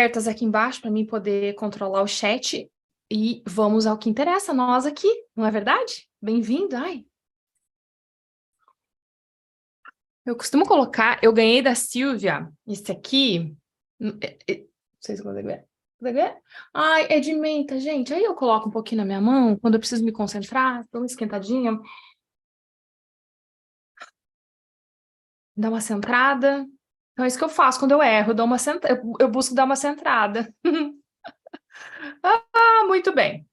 Abertas aqui embaixo para mim poder controlar o chat e vamos ao que interessa a nós aqui, não é verdade? Bem-vindo, ai. Eu costumo colocar, eu ganhei da Silvia, esse aqui, não sei se consegue ver. Consegue ver? Ai, é de menta, gente. Aí eu coloco um pouquinho na minha mão, quando eu preciso me concentrar, dou uma esquentadinha, dá uma centrada. Então é isso que eu faço quando eu erro, eu busco dar uma centrada. Ah, muito bem.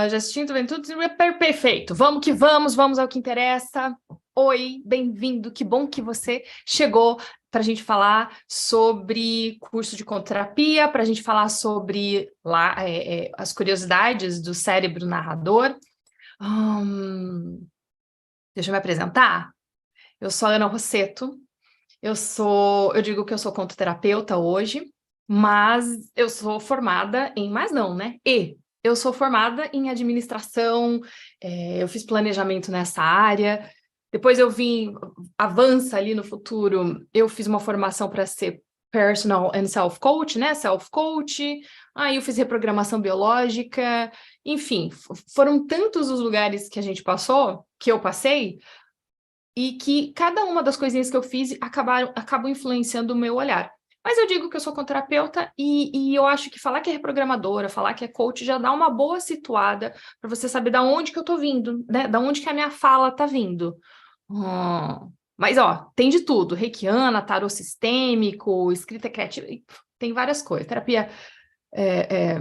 Jacinto, vem tudo perfeito. Vamos que vamos ao que interessa. Oi, bem-vindo. Que bom que você chegou para a gente falar sobre curso de contoterapia, para a gente falar sobre as curiosidades do cérebro narrador. Deixa eu me apresentar. Eu sou a Ana Rosseto. Eu digo que eu sou contoterapeuta hoje, mas eu sou formada em mais não, né? Eu sou formada em administração, eu fiz planejamento nessa área, depois eu vim, avança ali no futuro, eu fiz uma formação para ser personal and self-coach, né? Self-coach, aí eu fiz reprogramação biológica, enfim, foram tantos os lugares que a gente passou, que eu passei, e que cada uma das coisinhas que eu fiz acabam influenciando o meu olhar. Mas eu digo que eu sou conterapeuta e eu acho que falar que é reprogramadora, falar que é coach já dá uma boa situada para você saber da onde que eu tô vindo, né? Da onde que a minha fala tá vindo. Mas, ó, tem de tudo. Reikiana, tarô sistêmico, escrita criativa, tem várias coisas. Terapia, é, é,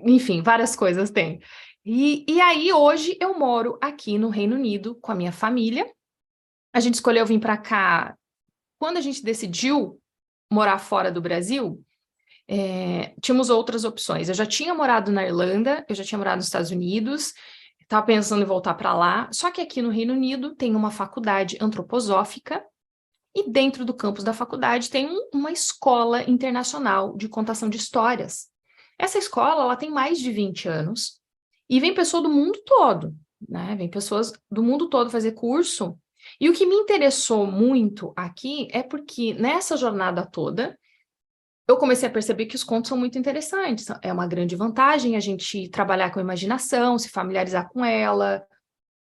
enfim, várias coisas tem. E aí, hoje, eu moro aqui no Reino Unido com a minha família. A gente escolheu vir para cá quando a gente decidiu morar fora do Brasil. Tínhamos outras opções. Eu já tinha morado na Irlanda, eu já tinha morado nos Estados Unidos, estava pensando em voltar para lá. Só que aqui no Reino Unido tem uma faculdade antroposófica e dentro do campus da faculdade tem uma escola internacional de contação de histórias. Essa escola ela tem mais de 20 anos e vem pessoa do mundo todo, né? Vem pessoas do mundo todo fazer curso. E o que me interessou muito aqui é porque nessa jornada toda eu comecei a perceber que os contos são muito interessantes. É uma grande vantagem a gente trabalhar com a imaginação, se familiarizar com ela,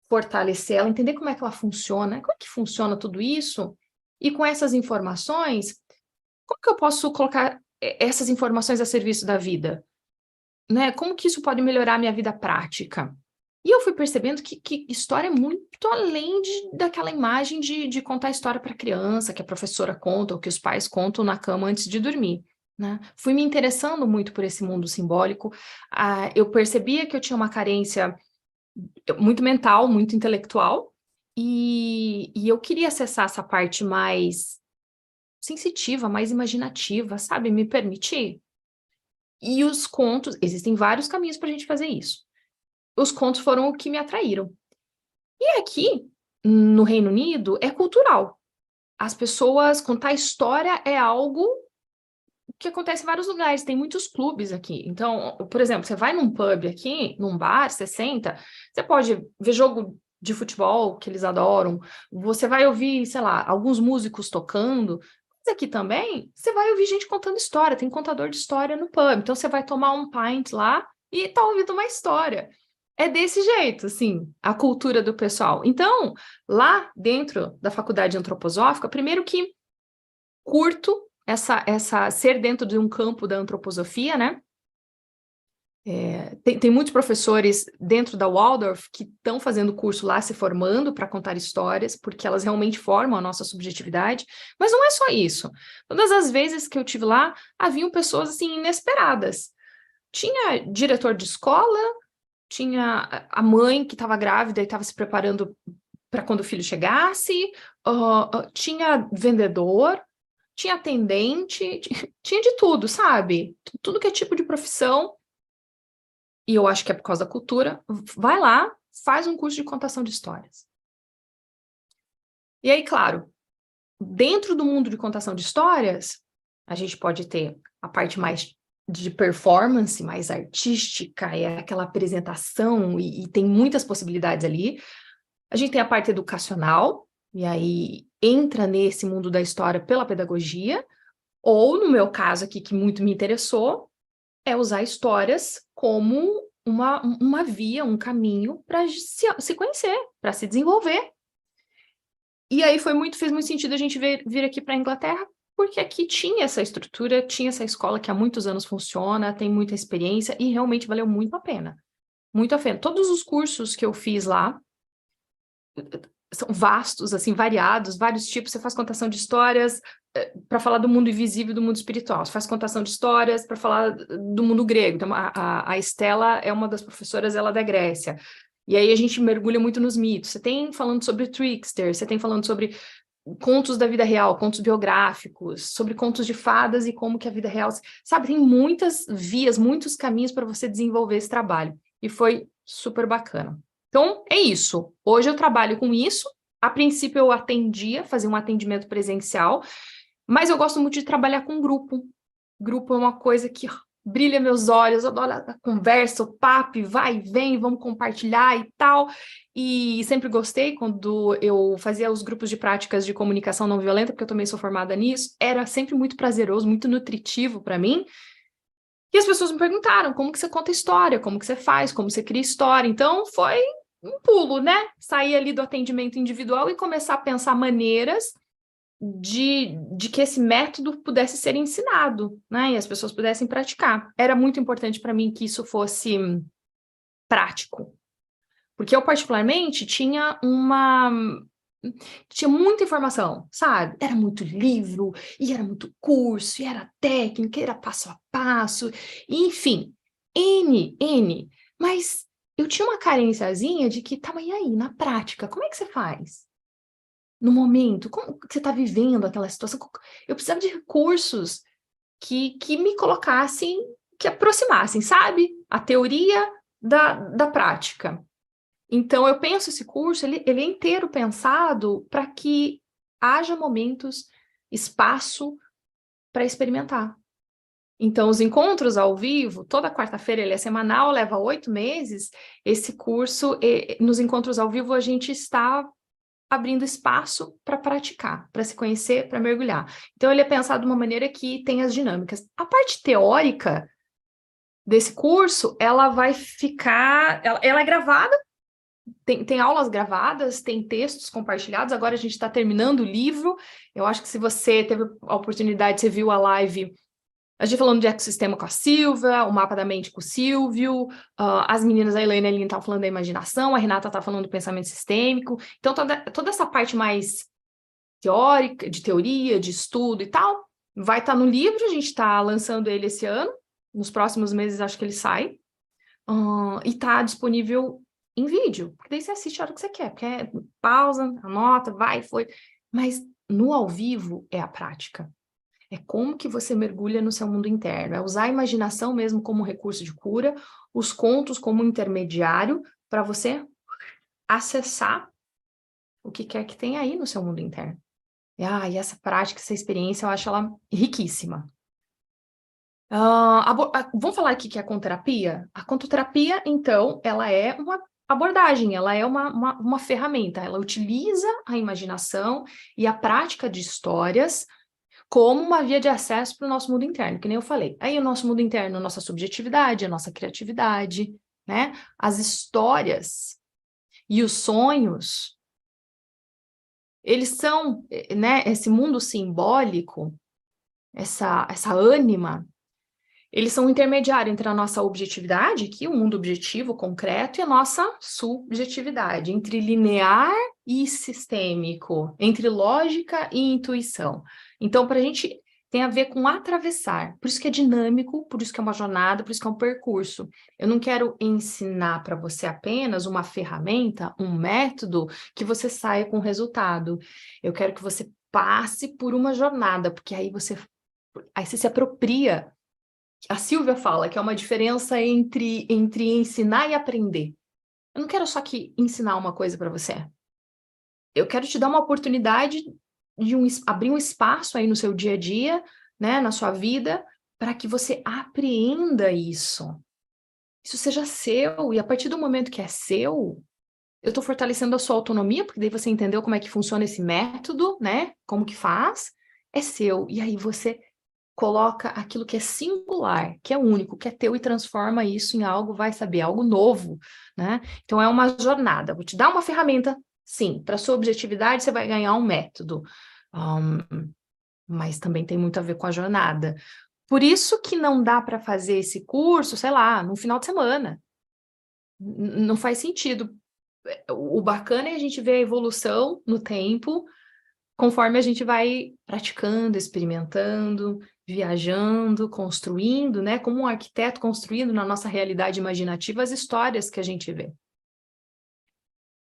fortalecer ela, entender como é que ela funciona, como é que funciona tudo isso. E com essas informações, como que eu posso colocar essas informações a serviço da vida? Né? Como que isso pode melhorar a minha vida prática? E eu fui percebendo que história é muito além daquela imagem de contar história para criança, que a professora conta ou que os pais contam na cama antes de dormir. Né? Fui me interessando muito por esse mundo simbólico. Eu percebia que eu tinha uma carência muito mental, muito intelectual, e eu queria acessar essa parte mais sensitiva, mais imaginativa, sabe? Me permitir. E os contos, existem vários caminhos para a gente fazer isso. Os contos foram o que me atraíram. E aqui, no Reino Unido, é cultural. As pessoas contar história é algo que acontece em vários lugares, tem muitos clubes aqui. Então, por exemplo, você vai num pub aqui, num bar, você senta, você pode ver jogo de futebol que eles adoram, você vai ouvir, sei lá, alguns músicos tocando, mas aqui também você vai ouvir gente contando história, tem contador de história no pub, então você vai tomar um pint lá e tá ouvindo uma história. É desse jeito, assim, a cultura do pessoal. Então, lá dentro da faculdade antroposófica, primeiro que curto essa ser dentro de um campo da antroposofia, né? Tem muitos professores dentro da Waldorf que estão fazendo curso lá, se formando para contar histórias, porque elas realmente formam a nossa subjetividade, mas não é só isso. Todas as vezes que eu tive lá, haviam pessoas assim inesperadas. Tinha diretor de escola, tinha a mãe que estava grávida e estava se preparando para quando o filho chegasse, tinha vendedor, tinha atendente, tinha de tudo, sabe? Tudo que é tipo de profissão, e eu acho que é por causa da cultura, vai lá, faz um curso de contação de histórias. E aí, claro, dentro do mundo de contação de histórias, a gente pode ter a parte mais de performance, mais artística, é aquela apresentação, e tem muitas possibilidades ali. A gente tem a parte educacional, e aí entra nesse mundo da história pela pedagogia, Ou, no meu caso aqui, que muito me interessou, é usar histórias como uma via, um caminho para se conhecer, para se desenvolver. E aí fez muito sentido a gente vir aqui para a Inglaterra, porque aqui tinha essa estrutura, tinha essa escola que há muitos anos funciona, tem muita experiência e realmente valeu muito a pena. Muito a pena. Todos os cursos que eu fiz lá são vastos, assim, variados, vários tipos. Você faz contação de histórias para falar do mundo invisível e do mundo espiritual. Você faz contação de histórias para falar do mundo grego. Então, a Estela é uma das professoras, ela é da Grécia. E aí a gente mergulha muito nos mitos. Você tem falando sobre trickster, você tem falando sobre contos da vida real, contos biográficos, sobre contos de fadas e como que a vida real... Sabe, tem muitas vias, muitos caminhos para você desenvolver esse trabalho. E foi super bacana. Então, é isso. Hoje eu trabalho com isso. A princípio eu fazia um atendimento presencial, mas eu gosto muito de trabalhar com grupo. Grupo é uma coisa que brilha meus olhos, eu adoro a conversa, o papo, vai e vem, vamos compartilhar e tal. E sempre gostei quando eu fazia os grupos de práticas de comunicação não violenta, porque eu também sou formada nisso. Era sempre muito prazeroso, muito nutritivo para mim. E as pessoas me perguntaram como que você conta história, como que você faz, como você cria história. Então, foi um pulo, né? Sair ali do atendimento individual e começar a pensar maneiras de que esse método pudesse ser ensinado, né? E as pessoas pudessem praticar. Era muito importante para mim que isso fosse prático. Porque eu, particularmente, tinha muita informação, sabe? Era muito livro, e era muito curso, e era técnica, e era passo a passo, enfim, N. Mas eu tinha uma carênciazinha de que, tá, mas e aí, na prática, como é que você faz? No momento, como que você está vivendo aquela situação? Eu precisava de recursos que me colocassem, que aproximassem, sabe? A teoria da prática. Então, eu penso esse curso, ele é inteiro pensado para que haja momentos, espaço para experimentar. Então, os encontros ao vivo, toda quarta-feira ele é semanal, leva 8 meses. Esse curso, nos encontros ao vivo, a gente está abrindo espaço para praticar, para se conhecer, para mergulhar. Então, ele é pensado de uma maneira que tem as dinâmicas. A parte teórica desse curso, ela vai ficar... Ela é gravada, tem aulas gravadas, tem textos compartilhados, agora a gente está terminando o livro. Eu acho que se você teve a oportunidade, você viu a live, a gente falando de ecossistema com a Silvia, o mapa da mente com o Silvio, as meninas, a Elaine e a Aline estavam falando da imaginação, a Renata está falando do pensamento sistêmico. Então, toda essa parte mais teórica, de teoria, de estudo e tal, vai estar no livro, a gente está lançando ele esse ano, nos próximos meses acho que ele sai, e está disponível em vídeo, porque daí você assiste a hora que você quer, pausa, anota, vai, foi. Mas no ao vivo é a prática. É como que você mergulha no seu mundo interno. É usar a imaginação mesmo como recurso de cura, os contos como intermediário para você acessar o que quer que tenha aí no seu mundo interno. E essa prática, essa experiência, eu acho ela riquíssima. Vamos falar aqui que é a contoterapia? A contoterapia, então, ela é uma abordagem, ela é uma ferramenta, ela utiliza a imaginação e a prática de histórias como uma via de acesso para o nosso mundo interno, que nem eu falei. Aí o nosso mundo interno, a nossa subjetividade, a nossa criatividade, né? As histórias e os sonhos, eles são, né? Esse mundo simbólico, essa ânima, eles são um intermediário entre a nossa objetividade, que é o mundo objetivo, concreto, e a nossa subjetividade, entre linear e sistêmico, entre lógica e intuição. Então, para a gente, tem a ver com atravessar, por isso que é dinâmico, por isso que é uma jornada, por isso que é um percurso. Eu não quero ensinar para você apenas uma ferramenta, um método, que você saia com resultado. Eu quero que você passe por uma jornada, porque aí você se apropria. A Silvia fala que é uma diferença entre ensinar e aprender. Eu não quero só que ensinar uma coisa para você. Eu quero te dar uma oportunidade de abrir um espaço aí no seu dia a dia, né, na sua vida, para que você apreenda isso. Isso seja seu, e a partir do momento que é seu, eu estou fortalecendo a sua autonomia, porque daí você entendeu como é que funciona esse método, né, como que faz, é seu, e aí você coloca aquilo que é singular, que é único, que é teu e transforma isso em algo, vai saber, algo novo, né? Então é uma jornada. Vou te dar uma ferramenta, sim, para sua objetividade você vai ganhar um método, mas também tem muito a ver com a jornada. Por isso que não dá para fazer esse curso, sei lá, no final de semana. Não faz sentido. O bacana é a gente ver a evolução no tempo, conforme a gente vai praticando, experimentando, viajando, construindo, né? Como um arquiteto construindo na nossa realidade imaginativa as histórias que a gente vê.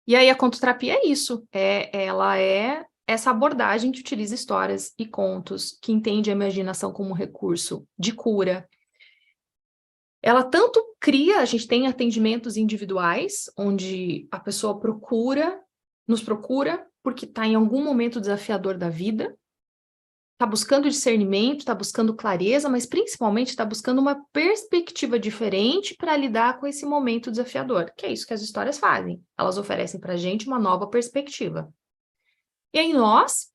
E aí a contoterapia é isso, ela é essa abordagem que utiliza histórias e contos, que entende a imaginação como um recurso de cura. Ela tanto cria, a gente tem atendimentos individuais, onde a pessoa nos procura, porque está em algum momento desafiador da vida, está buscando discernimento, está buscando clareza, mas principalmente está buscando uma perspectiva diferente para lidar com esse momento desafiador, que é isso que as histórias fazem. Elas oferecem para a gente uma nova perspectiva. E aí nós,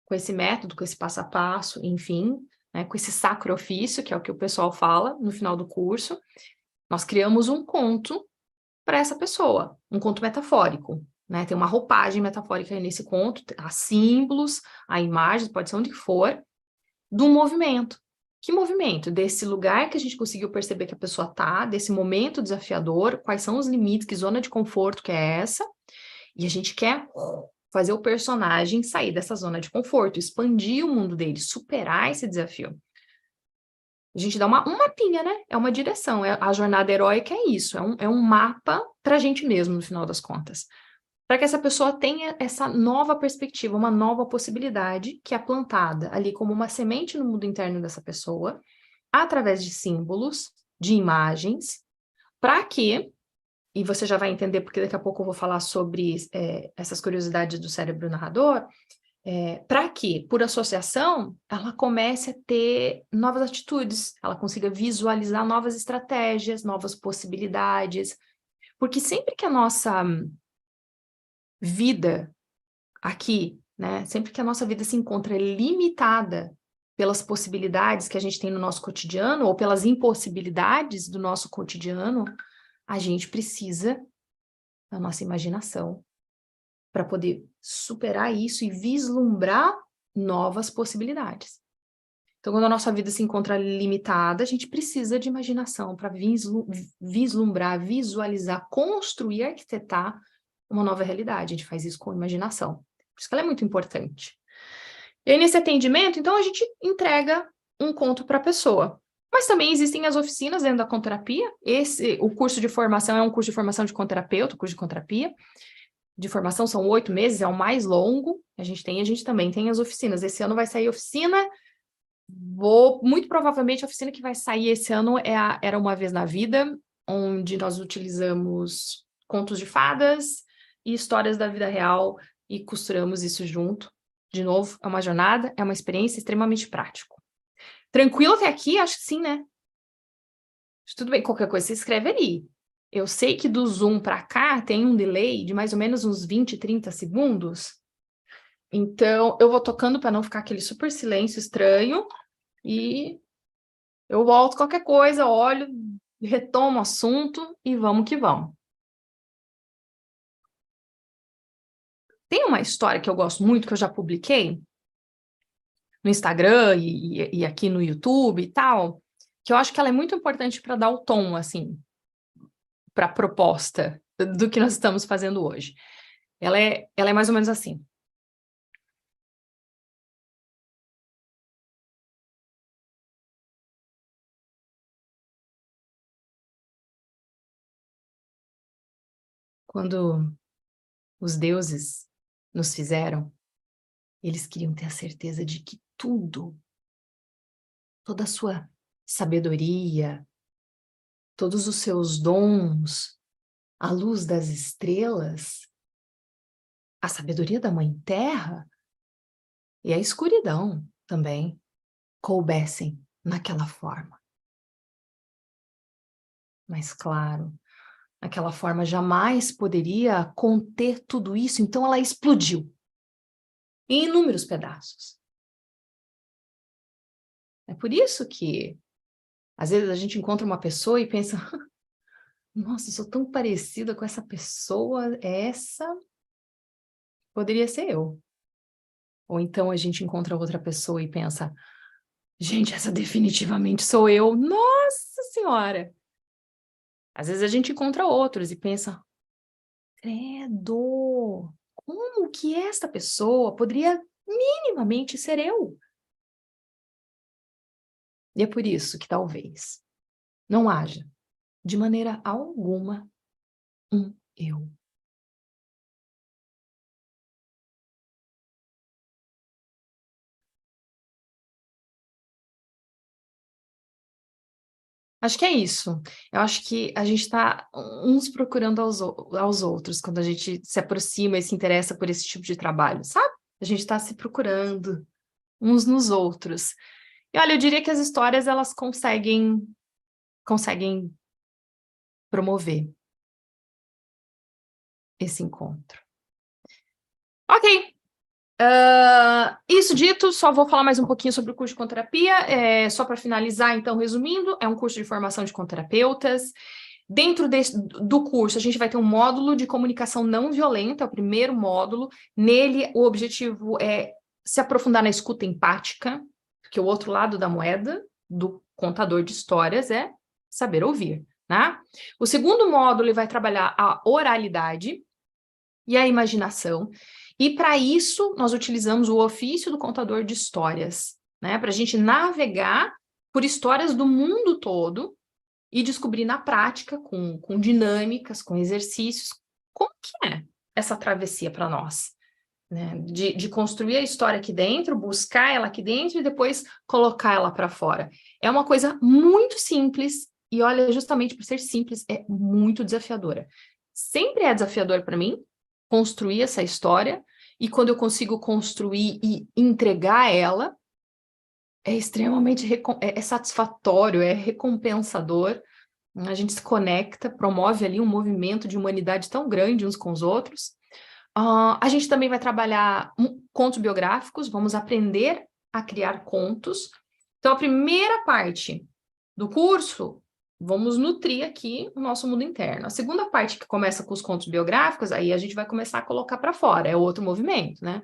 com esse método, com esse passo a passo, enfim, né, com esse sacro ofício, que é o que o pessoal fala no final do curso, nós criamos um conto para essa pessoa, um conto metafórico, né? Tem uma roupagem metafórica aí nesse conto, há símbolos, há imagens, pode ser onde for, do movimento. Que movimento? Desse lugar que a gente conseguiu perceber que a pessoa tá, desse momento desafiador, quais são os limites, que zona de conforto que é essa, e a gente quer fazer o personagem sair dessa zona de conforto, expandir o mundo dele, superar esse desafio. A gente dá um mapinha, né? É uma direção. A jornada heróica é isso, é um mapa para a gente mesmo, no final das contas. Para que essa pessoa tenha essa nova perspectiva, uma nova possibilidade que é plantada ali como uma semente no mundo interno dessa pessoa, através de símbolos, de imagens, para que, e você já vai entender, porque daqui a pouco eu vou falar sobre essas curiosidades do cérebro narrador, para que, por associação, ela comece a ter novas atitudes, ela consiga visualizar novas estratégias, novas possibilidades, porque sempre que a nossa vida aqui, né, sempre que a nossa vida se encontra limitada pelas possibilidades que a gente tem no nosso cotidiano, ou pelas impossibilidades do nosso cotidiano, a gente precisa da nossa imaginação para poder superar isso e vislumbrar novas possibilidades. Então, quando a nossa vida se encontra limitada, a gente precisa de imaginação para vislumbrar, visualizar, construir, arquitetar uma nova realidade. A gente faz isso com imaginação. Por isso que ela é muito importante. E aí, nesse atendimento, então, a gente entrega um conto para a pessoa. Mas também existem as oficinas dentro da conterapia. O curso de formação é um curso de formação de conterapeuta, o curso de conterapia. De formação são 8 meses, é o mais longo. A gente também tem as oficinas. Esse ano vai sair oficina. Muito provavelmente a oficina que vai sair esse ano Era Uma Vez na Vida, onde nós utilizamos contos de fadas e histórias da vida real e costuramos isso junto. De novo, é uma jornada, é uma experiência extremamente prática. Tranquilo até aqui? Acho que sim, né? Tudo bem, qualquer coisa você escreve ali. Eu sei que do Zoom para cá tem um delay de mais ou menos uns 20, 30 segundos. Então, eu vou tocando para não ficar aquele super silêncio estranho. E eu volto qualquer coisa, olho, retomo o assunto e vamos que vamos. Tem uma história que eu gosto muito, que eu já publiquei no Instagram e aqui no YouTube e tal, que eu acho que ela é muito importante para dar o tom, assim, para a proposta do que nós estamos fazendo hoje. Ela é mais ou menos assim. Quando os deuses nos fizeram, eles queriam ter a certeza de que tudo, toda a sua sabedoria, todos os seus dons, a luz das estrelas, a sabedoria da Mãe Terra e a escuridão também coubessem naquela forma. Mas, claro, aquela forma jamais poderia conter tudo isso, então ela explodiu em inúmeros pedaços. É por isso que, às vezes, a gente encontra uma pessoa e pensa, nossa, eu sou tão parecida com essa pessoa, essa poderia ser eu. Ou então a gente encontra outra pessoa e pensa, gente, essa definitivamente sou eu. Nossa Senhora! Às vezes a gente encontra outros e pensa, credo, como que esta pessoa poderia minimamente ser eu? E é por isso que talvez não haja, de maneira alguma, um eu. Acho que é isso. Eu acho que a gente está uns procurando aos outros, quando a gente se aproxima e se interessa por esse tipo de trabalho, sabe? A gente está se procurando uns nos outros. E olha, eu diria que as histórias, elas conseguem promover esse encontro. Ok. Isso dito, só vou falar mais um pouquinho sobre o curso de conterapia, só para finalizar, então, resumindo, é um curso de formação de conterapeutas. Dentro do curso, a gente vai ter um módulo de comunicação não violenta, é o primeiro módulo. Nele, o objetivo é se aprofundar na escuta empática, porque o outro lado da moeda do contador de histórias é saber ouvir, né? O segundo módulo, ele vai trabalhar a oralidade e a imaginação. E para isso, nós utilizamos o ofício do contador de histórias, né? Para a gente navegar por histórias do mundo todo e descobrir na prática, com dinâmicas, com exercícios, como que é essa travessia para nós, né? De construir a história aqui dentro, buscar ela aqui dentro e depois colocar ela para fora. É uma coisa muito simples e, olha, justamente por ser simples, é muito desafiadora. Sempre é desafiador para mim construir essa história, e quando eu consigo construir e entregar ela, é extremamente satisfatório, é recompensador. A gente se conecta, promove ali um movimento de humanidade tão grande uns com os outros. A gente também vai trabalhar contos biográficos, vamos aprender a criar contos. Então, a primeira parte do curso, vamos nutrir aqui o nosso mundo interno. A segunda parte, que começa com os contos biográficos, aí a gente vai começar a colocar para fora, é outro movimento, né?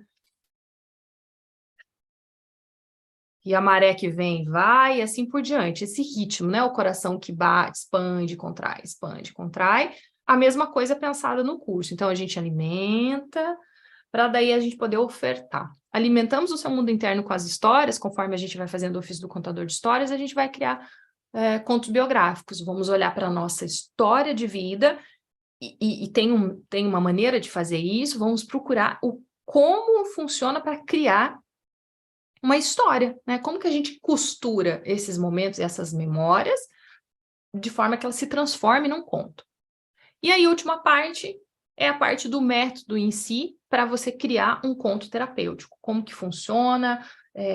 E a maré que vem, vai, e assim por diante. Esse ritmo, né? O coração que bate, expande, contrai. A mesma coisa pensada no curso. Então, a gente alimenta, para daí a gente poder ofertar. Alimentamos o seu mundo interno com as histórias, conforme a gente vai fazendo o ofício do contador de histórias, a gente vai criar contos biográficos. Vamos olhar para a nossa história de vida, e tem uma maneira de fazer isso, vamos procurar como funciona para criar uma história, né? Como que a gente costura esses momentos, essas memórias, de forma que ela se transforme num conto. E aí, a última parte é a parte do método em si, para você criar um conto terapêutico. Como que funciona,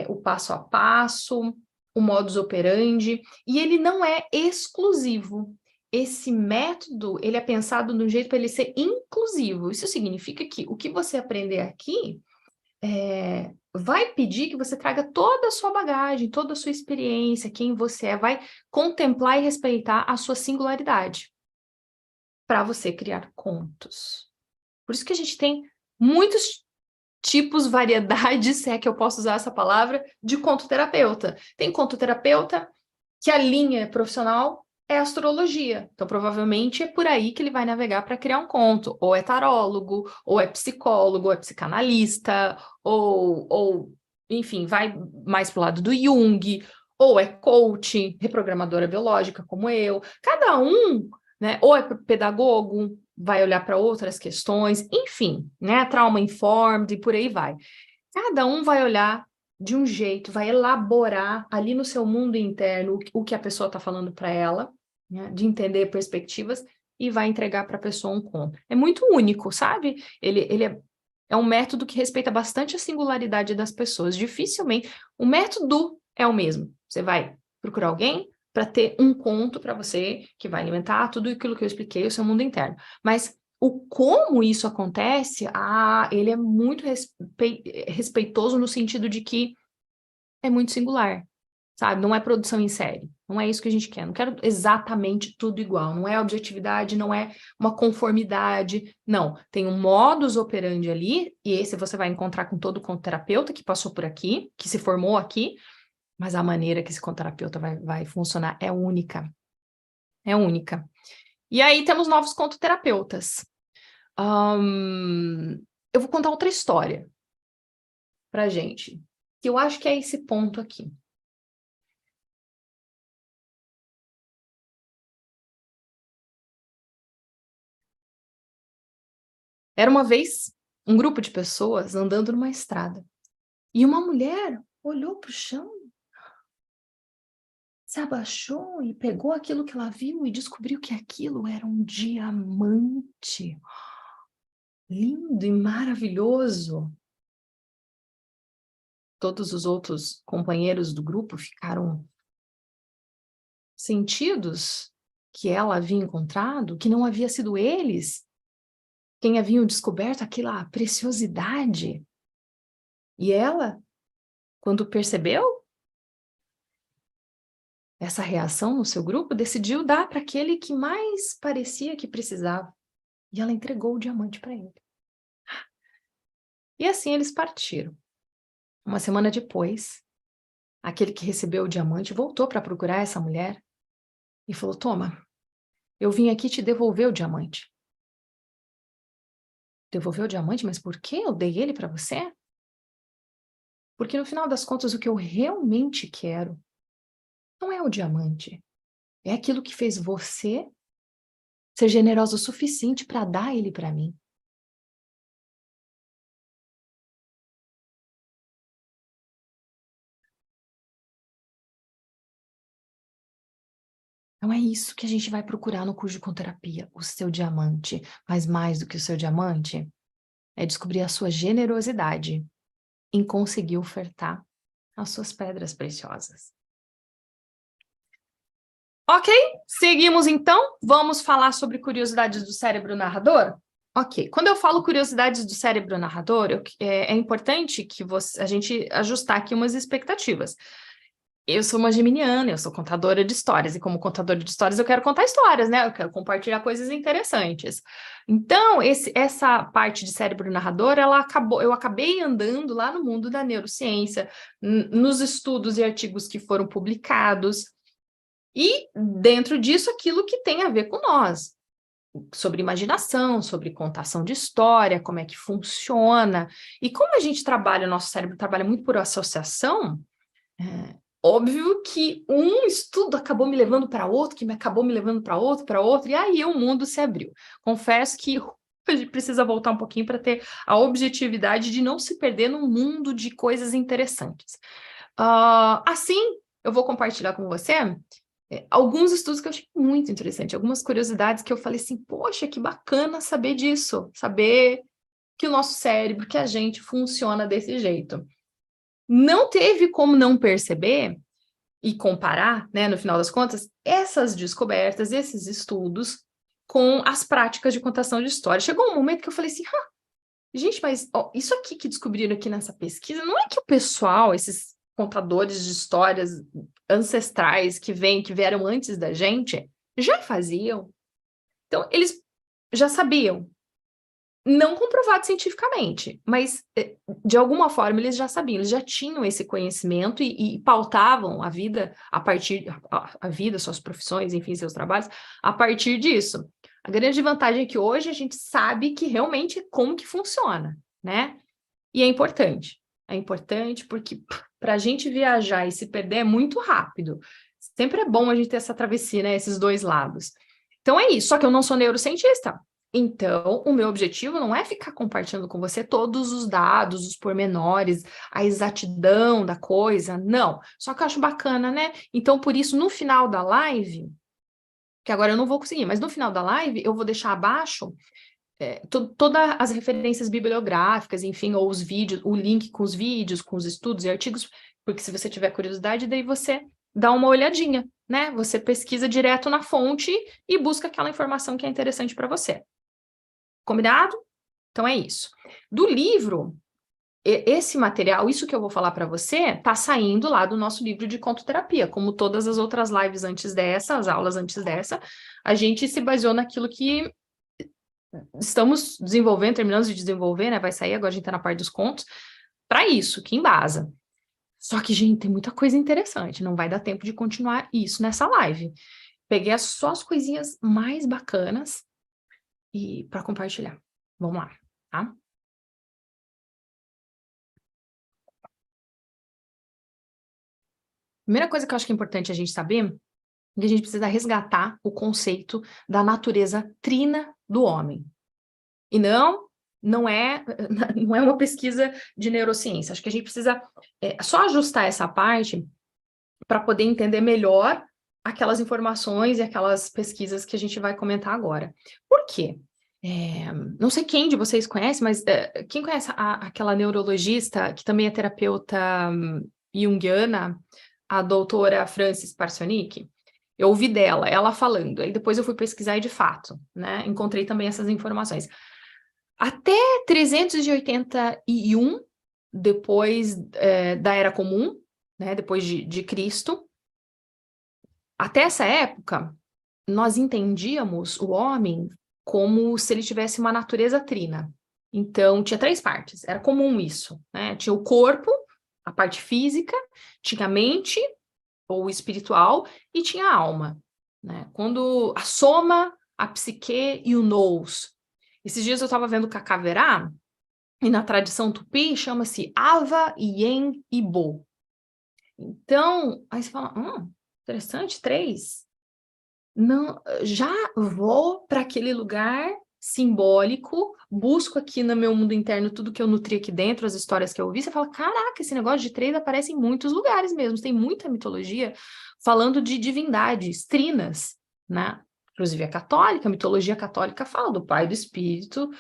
o passo a passo, o modus operandi, e ele não é exclusivo. Esse método, ele é pensado de um jeito para ele ser inclusivo. Isso significa que o que você aprender aqui vai pedir que você traga toda a sua bagagem, toda a sua experiência, quem você é, vai contemplar e respeitar a sua singularidade para você criar contos. Por isso que a gente tem muitos tipos, variedades, se é que eu posso usar essa palavra, de conto-terapeuta. Tem conto-terapeuta que a linha profissional é astrologia. Então, provavelmente é por aí que ele vai navegar para criar um conto. Ou é tarólogo, ou é psicólogo, ou é psicanalista, ou enfim, vai mais para o lado do Jung, ou é coach, reprogramadora biológica, como eu. Cada um, né? Ou é pedagogo, vai olhar para outras questões, enfim, né? Trauma informed e por aí vai. Cada um vai olhar de um jeito, vai elaborar ali no seu mundo interno o que a pessoa está falando para ela, né? De entender perspectivas, e vai entregar para a pessoa um conto. É muito único, sabe? Ele é um método que respeita bastante a singularidade das pessoas. Dificilmente, o método é o mesmo. Você vai procurar alguém para ter um conto para você que vai alimentar tudo aquilo que eu expliquei, o seu mundo interno. Mas o como isso acontece, ele é muito respeitoso no sentido de que é muito singular. sabe? Não é produção em série. Não é isso que a gente quer. Não quero exatamente tudo igual. Não é objetividade, não é uma conformidade. Não. Tem um modus operandi ali, e esse você vai encontrar com todo contoterapeuta que passou por aqui, que se formou aqui, mas a maneira que esse contoterapeuta vai funcionar é única. É única. E aí temos novos contoterapeutas. Eu vou contar outra história pra gente, que eu acho que é esse ponto aqui. Era uma vez um grupo de pessoas andando numa estrada. E uma mulher olhou para o chão, se abaixou e pegou aquilo que ela viu e descobriu que aquilo era um diamante. Lindo e maravilhoso. Todos os outros companheiros do grupo ficaram sentidos que ela havia encontrado, que não havia sido eles quem haviam descoberto aquela preciosidade. E ela, quando percebeu essa reação no seu grupo, decidiu dar para aquele que mais parecia que precisava. E ela entregou o diamante para ele. E assim eles partiram. Uma semana depois, aquele que recebeu o diamante voltou para procurar essa mulher e falou: toma, eu vim aqui te devolver o diamante. Devolver o diamante? Mas por que eu dei ele para você? Porque no final das contas o que eu realmente quero não é o diamante. É aquilo que fez você ser generosa o suficiente para dar ele para mim. Então é isso que a gente vai procurar no curso de conterapia, o seu diamante. Mas mais do que o seu diamante, é descobrir a sua generosidade em conseguir ofertar as suas pedras preciosas. Ok, seguimos então. Vamos falar sobre curiosidades do cérebro narrador? Ok, quando eu falo curiosidades do cérebro narrador, é importante que a gente ajustar aqui umas expectativas. Eu sou uma geminiana, eu sou contadora de histórias, e como contadora de histórias eu quero contar histórias, né? Eu quero compartilhar coisas interessantes. Então, essa parte de cérebro narrador, eu acabei andando lá no mundo da neurociência, nos estudos e artigos que foram publicados, e dentro disso aquilo que tem a ver com nós, sobre imaginação, sobre contação de história, como é que funciona, e como a gente trabalha, o nosso cérebro trabalha muito por associação. Óbvio que um estudo acabou me levando para outro, que me acabou me levando para outro, e aí o mundo se abriu. Confesso que a gente precisa voltar um pouquinho para ter a objetividade de não se perder num mundo de coisas interessantes. Assim, eu vou compartilhar com você alguns estudos que eu achei muito interessante, algumas curiosidades que eu falei assim, poxa, que bacana saber disso, saber que o nosso cérebro, que a gente funciona desse jeito. Não teve como não perceber e comparar, né, no final das contas, essas descobertas, esses estudos com as práticas de contação de história. Chegou um momento que eu falei assim, gente, mas isso aqui que descobriram aqui nessa pesquisa, não é que o pessoal, esses contadores de histórias ancestrais que vieram antes da gente, já faziam. Então, eles já sabiam. Não comprovado cientificamente, mas de alguma forma eles já sabiam, eles já tinham esse conhecimento e pautavam a vida a partir a vida, suas profissões, enfim, seus trabalhos, a partir disso. A grande vantagem é que hoje a gente sabe que realmente como que funciona, né? E é importante porque para a gente viajar e se perder é muito rápido. Sempre é bom a gente ter essa travessia, né? Esses dois lados. Então é isso, só que eu não sou neurocientista. Então, o meu objetivo não é ficar compartilhando com você todos os dados, os pormenores, a exatidão da coisa, não. Só que eu acho bacana, né? Então, por isso, no final da live, que agora eu não vou conseguir, mas no final da live eu vou deixar abaixo todas as referências bibliográficas, enfim, ou os vídeos, o link com os vídeos, com os estudos e artigos, porque se você tiver curiosidade, daí você dá uma olhadinha, né? Você pesquisa direto na fonte e busca aquela informação que é interessante para você. Combinado? Então é isso. Do livro, esse material, isso que eu vou falar para você, tá saindo lá do nosso livro de contoterapia, como todas as outras lives antes dessa, as aulas antes dessa, a gente se baseou naquilo que estamos desenvolvendo, terminamos de desenvolver, né? Vai sair, agora a gente tá na parte dos contos, para isso, que embasa. Só que, gente, tem muita coisa interessante, não vai dar tempo de continuar isso nessa live. Peguei só as coisinhas mais bacanas e para compartilhar. Vamos lá, tá? Primeira coisa que eu acho que é importante a gente saber é que a gente precisa resgatar o conceito da natureza trina do homem. E não é, não é uma pesquisa de neurociência. Acho que a gente precisa só ajustar essa parte para poder entender melhor aquelas informações e aquelas pesquisas que a gente vai comentar agora. Por quê? Não sei quem de vocês conhece, mas quem conhece aquela neurologista que também é terapeuta junguiana, a doutora Francis Parsonic? Eu ouvi dela, ela falando, aí depois eu fui pesquisar e de fato, né, encontrei também essas informações. Até 381, depois da Era Comum, né, depois de Cristo, até essa época, nós entendíamos o homem como se ele tivesse uma natureza trina. Então, tinha 3 partes, era comum isso, né? Tinha o corpo, a parte física, tinha a mente, ou espiritual, e tinha a alma, né? Quando a soma, a psique e o nous. Esses dias eu estava vendo Cacaverá, e na tradição tupi chama-se Ava, Yen e Bo. Então, aí você fala, interessante, 3. Não, já vou para aquele lugar simbólico, busco aqui no meu mundo interno tudo que eu nutri aqui dentro, as histórias que eu ouvi, você fala, caraca, esse negócio de 3 aparece em muitos lugares mesmo, tem muita mitologia falando de divindades, trinas, né? Inclusive a mitologia católica fala do Pai, do Espírito,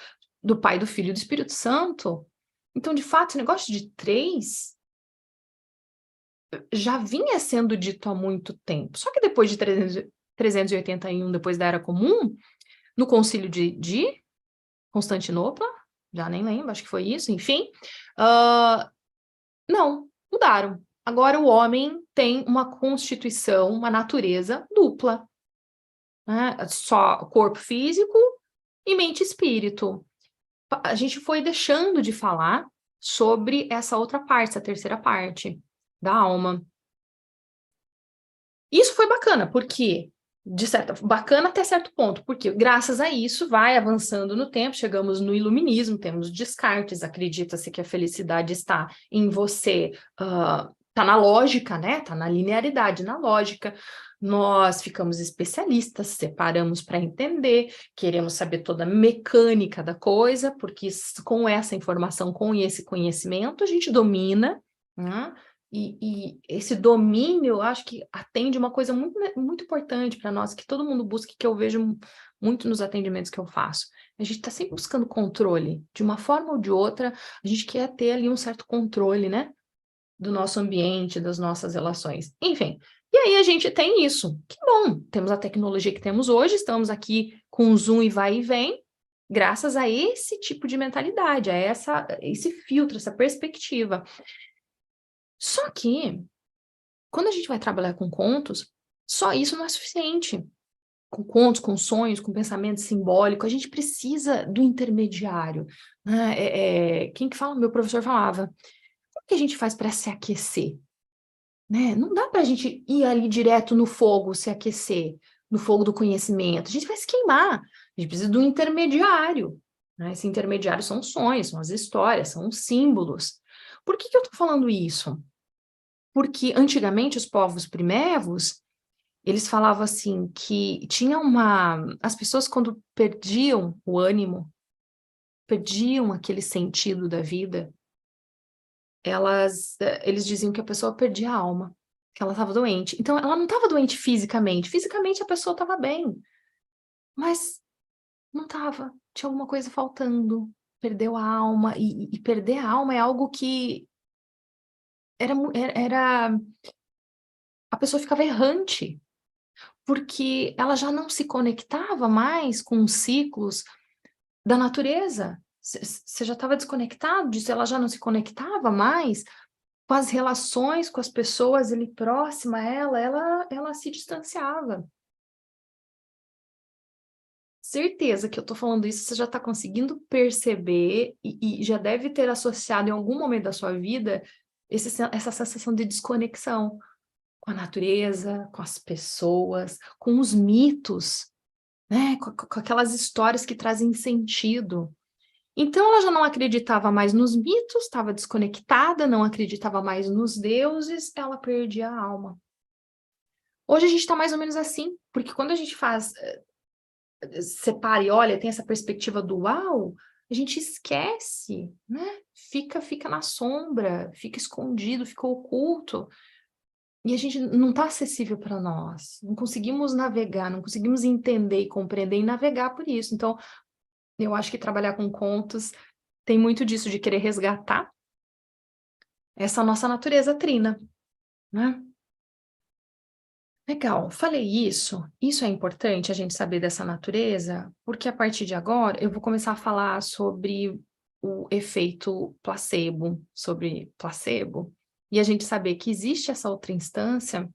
do Pai, do Filho e do Espírito Santo. Então, de fato, esse negócio de 3 já vinha sendo dito há muito tempo. Só que depois de 381, depois da Era Comum, no Concílio de Constantinopla, já nem lembro, acho que foi isso, enfim, não, mudaram. Agora o homem tem uma constituição, uma natureza dupla, né? Só corpo físico e mente e espírito. A gente foi deixando de falar sobre essa outra parte, essa terceira parte da alma. Isso foi bacana, porque bacana até certo ponto, porque graças a isso vai avançando no tempo, chegamos no iluminismo, temos Descartes, acredita-se que a felicidade está em você, tá na lógica, né? Tá na linearidade, na lógica. Nós ficamos especialistas, separamos para entender, queremos saber toda a mecânica da coisa, porque com essa informação, com esse conhecimento, a gente domina, né? E esse domínio, eu acho que atende uma coisa muito, muito importante para nós, que todo mundo busca, que eu vejo muito nos atendimentos que eu faço. A gente está sempre buscando controle, de uma forma ou de outra, a gente quer ter ali um certo controle, né? Do nosso ambiente, das nossas relações. Enfim, e aí a gente tem isso. Que bom, temos a tecnologia que temos hoje, estamos aqui com o Zoom e vai e vem, graças a esse tipo de mentalidade, a esse filtro, essa perspectiva. Só que, quando a gente vai trabalhar com contos, só isso não é suficiente. Com contos, com sonhos, com pensamento simbólico, a gente precisa do intermediário, né? Quem que fala? Meu professor falava, como que a gente faz para se aquecer? Né? Não dá para a gente ir ali direto no fogo, se aquecer, no fogo do conhecimento. A gente vai se queimar. A gente precisa do intermediário. Né? Esse intermediário são os sonhos, são as histórias, são os símbolos. Por que eu estou falando isso? Porque antigamente os povos primevos, eles falavam assim que tinha as pessoas quando perdiam o ânimo, perdiam aquele sentido da vida, eles diziam que a pessoa perdia a alma, que ela estava doente. Então ela não estava doente fisicamente a pessoa estava bem, mas não estava, tinha alguma coisa faltando, perdeu a alma, e perder a alma é algo que era a pessoa ficava errante, porque ela já não se conectava mais com os ciclos da natureza. Você já estava desconectado disso, ela já não se conectava mais com as relações, com as pessoas ali próximas a ela se distanciava. Certeza que eu tô falando isso, você já está conseguindo perceber e já deve ter associado em algum momento da sua vida essa sensação de desconexão com a natureza, com as pessoas, com os mitos, né? Com aquelas histórias que trazem sentido. Então ela já não acreditava mais nos mitos, estava desconectada, não acreditava mais nos deuses, ela perdia a alma. Hoje a gente está mais ou menos assim, porque quando a gente separa e olha, tem essa perspectiva dual, a gente esquece, né? Fica na sombra, fica escondido, fica oculto. E a gente não está acessível para nós, não conseguimos navegar, não conseguimos entender e compreender e navegar por isso. Então, eu acho que trabalhar com contos tem muito disso, de querer resgatar essa nossa natureza trina, né? Legal, falei isso é importante a gente saber dessa natureza, porque a partir de agora eu vou começar a falar sobre o efeito placebo, sobre placebo, e a gente saber que existe essa outra instância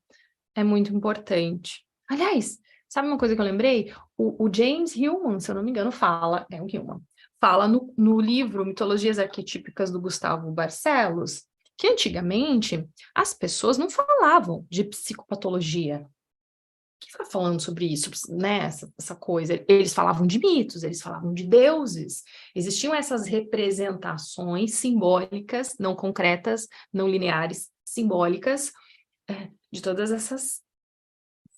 é muito importante. Aliás, sabe uma coisa que eu lembrei? O James Hillman, se eu não me engano, é o Hillman, fala no livro Mitologias Arquetípicas do Gustavo Barcelos, que antigamente as pessoas não falavam de psicopatologia. Que fica falando sobre isso, né? Essa coisa. Eles falavam de mitos, eles falavam de deuses. Existiam essas representações simbólicas, não concretas, não lineares, simbólicas, de todas essas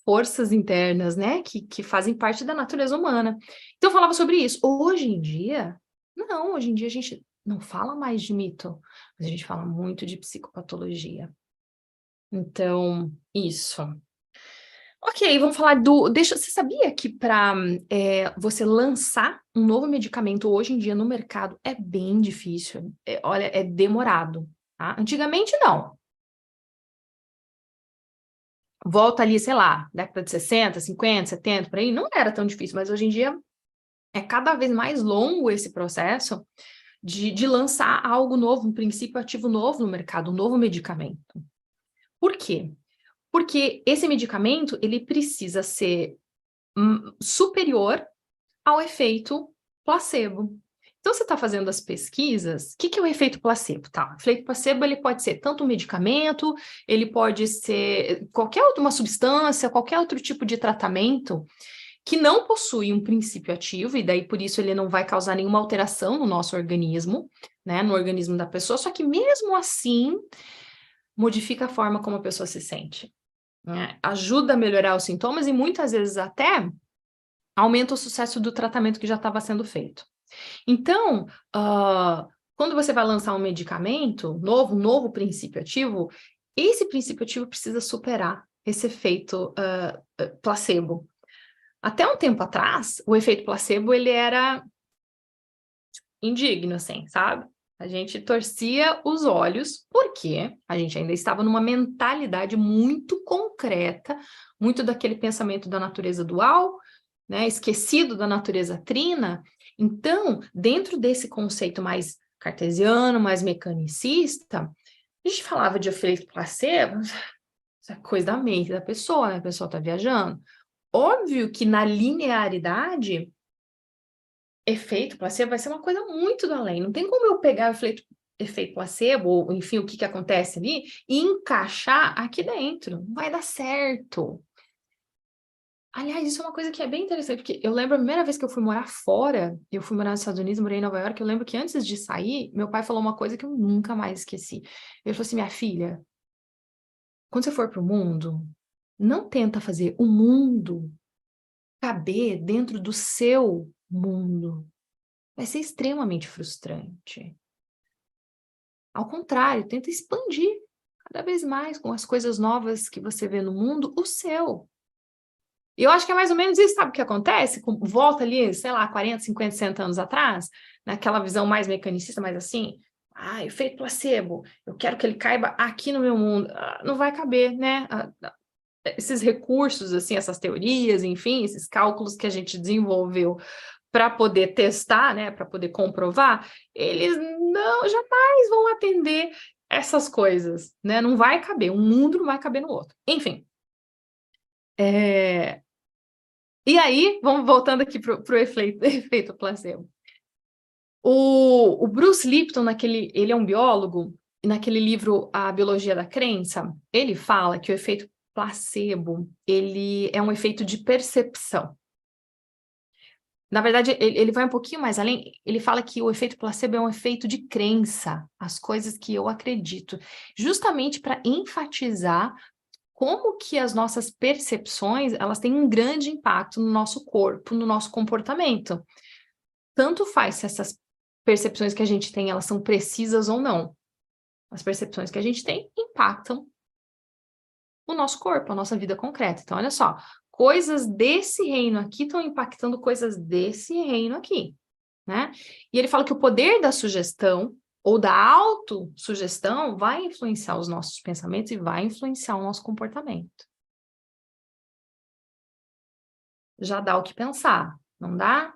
forças internas, né? Que fazem parte da natureza humana. Então, eu falava sobre isso. Hoje em dia, não, hoje em dia a gente não fala mais de mito, mas a gente fala muito de psicopatologia. Então, isso. Ok, vamos falar você sabia que para você lançar um novo medicamento hoje em dia no mercado é bem difícil? Olha, é demorado, tá? Antigamente, não. Volta ali, sei lá, década de 60, 50, 70, por aí, não era tão difícil, mas hoje em dia é cada vez mais longo esse processo de lançar algo novo, um princípio ativo novo no mercado, um novo medicamento. Por quê? Porque esse medicamento, ele precisa ser superior ao efeito placebo. Então, você está fazendo as pesquisas, o que é o efeito placebo? Tá, o efeito placebo ele pode ser tanto um medicamento, ele pode ser qualquer outra substância, qualquer outro tipo de tratamento que não possui um princípio ativo, e daí por isso ele não vai causar nenhuma alteração no nosso organismo, né, no organismo da pessoa, só que mesmo assim modifica a forma como a pessoa se sente, né? Ajuda a melhorar os sintomas e muitas vezes até aumenta o sucesso do tratamento que já estava sendo feito. Então, quando você vai lançar um medicamento novo, um novo princípio ativo, esse princípio ativo precisa superar esse efeito placebo. Até um tempo atrás, o efeito placebo, ele era indigno, assim, sabe? A gente torcia os olhos, porque a gente ainda estava numa mentalidade muito concreta, muito daquele pensamento da natureza dual, né, esquecido da natureza trina. Então, dentro desse conceito mais cartesiano, mais mecanicista, a gente falava de efeito placebo, isso é coisa da mente da pessoa, né? A pessoa está viajando. Óbvio que na linearidade, efeito placebo vai ser uma coisa muito do além. Não tem como eu pegar o efeito placebo, ou enfim, o que acontece ali, e encaixar aqui dentro. Não vai dar certo. Aliás, isso é uma coisa que é bem interessante, porque eu lembro a primeira vez que eu fui morar fora, eu fui morar nos Estados Unidos, morei em Nova York, eu lembro que antes de sair, meu pai falou uma coisa que eu nunca mais esqueci. Ele falou assim, minha filha, quando você for para o mundo, não tenta fazer o mundo caber dentro do seu mundo. Vai ser extremamente frustrante. Ao contrário, tenta expandir cada vez mais com as coisas novas que você vê no mundo, o seu. E eu acho que é mais ou menos isso, sabe o que acontece? Volta ali, sei lá, 40, 50, 60 anos atrás, naquela visão mais mecanicista, mais assim, efeito placebo, eu quero que ele caiba aqui no meu mundo. Não vai caber, né? Esses recursos, assim, essas teorias, enfim, esses cálculos que a gente desenvolveu para poder testar, né, para poder comprovar, eles não jamais vão atender essas coisas, né? Não vai caber, um mundo não vai caber no outro. Enfim. E aí, vamos voltando aqui para o efeito placebo. O Bruce Lipton, ele é um biólogo, e naquele livro A Biologia da Crença, ele fala que o efeito placebo, ele é um efeito de percepção. Na verdade, ele vai um pouquinho mais além, ele fala que o efeito placebo é um efeito de crença, as coisas que eu acredito, justamente para enfatizar como que as nossas percepções, elas têm um grande impacto no nosso corpo, no nosso comportamento. Tanto faz se essas percepções que a gente tem, elas são precisas ou não. As percepções que a gente tem impactam o nosso corpo, a nossa vida concreta. Então, olha só, coisas desse reino aqui estão impactando coisas desse reino aqui, né? E ele fala que o poder da sugestão ou da autossugestão vai influenciar os nossos pensamentos e vai influenciar o nosso comportamento. Já dá o que pensar, não dá?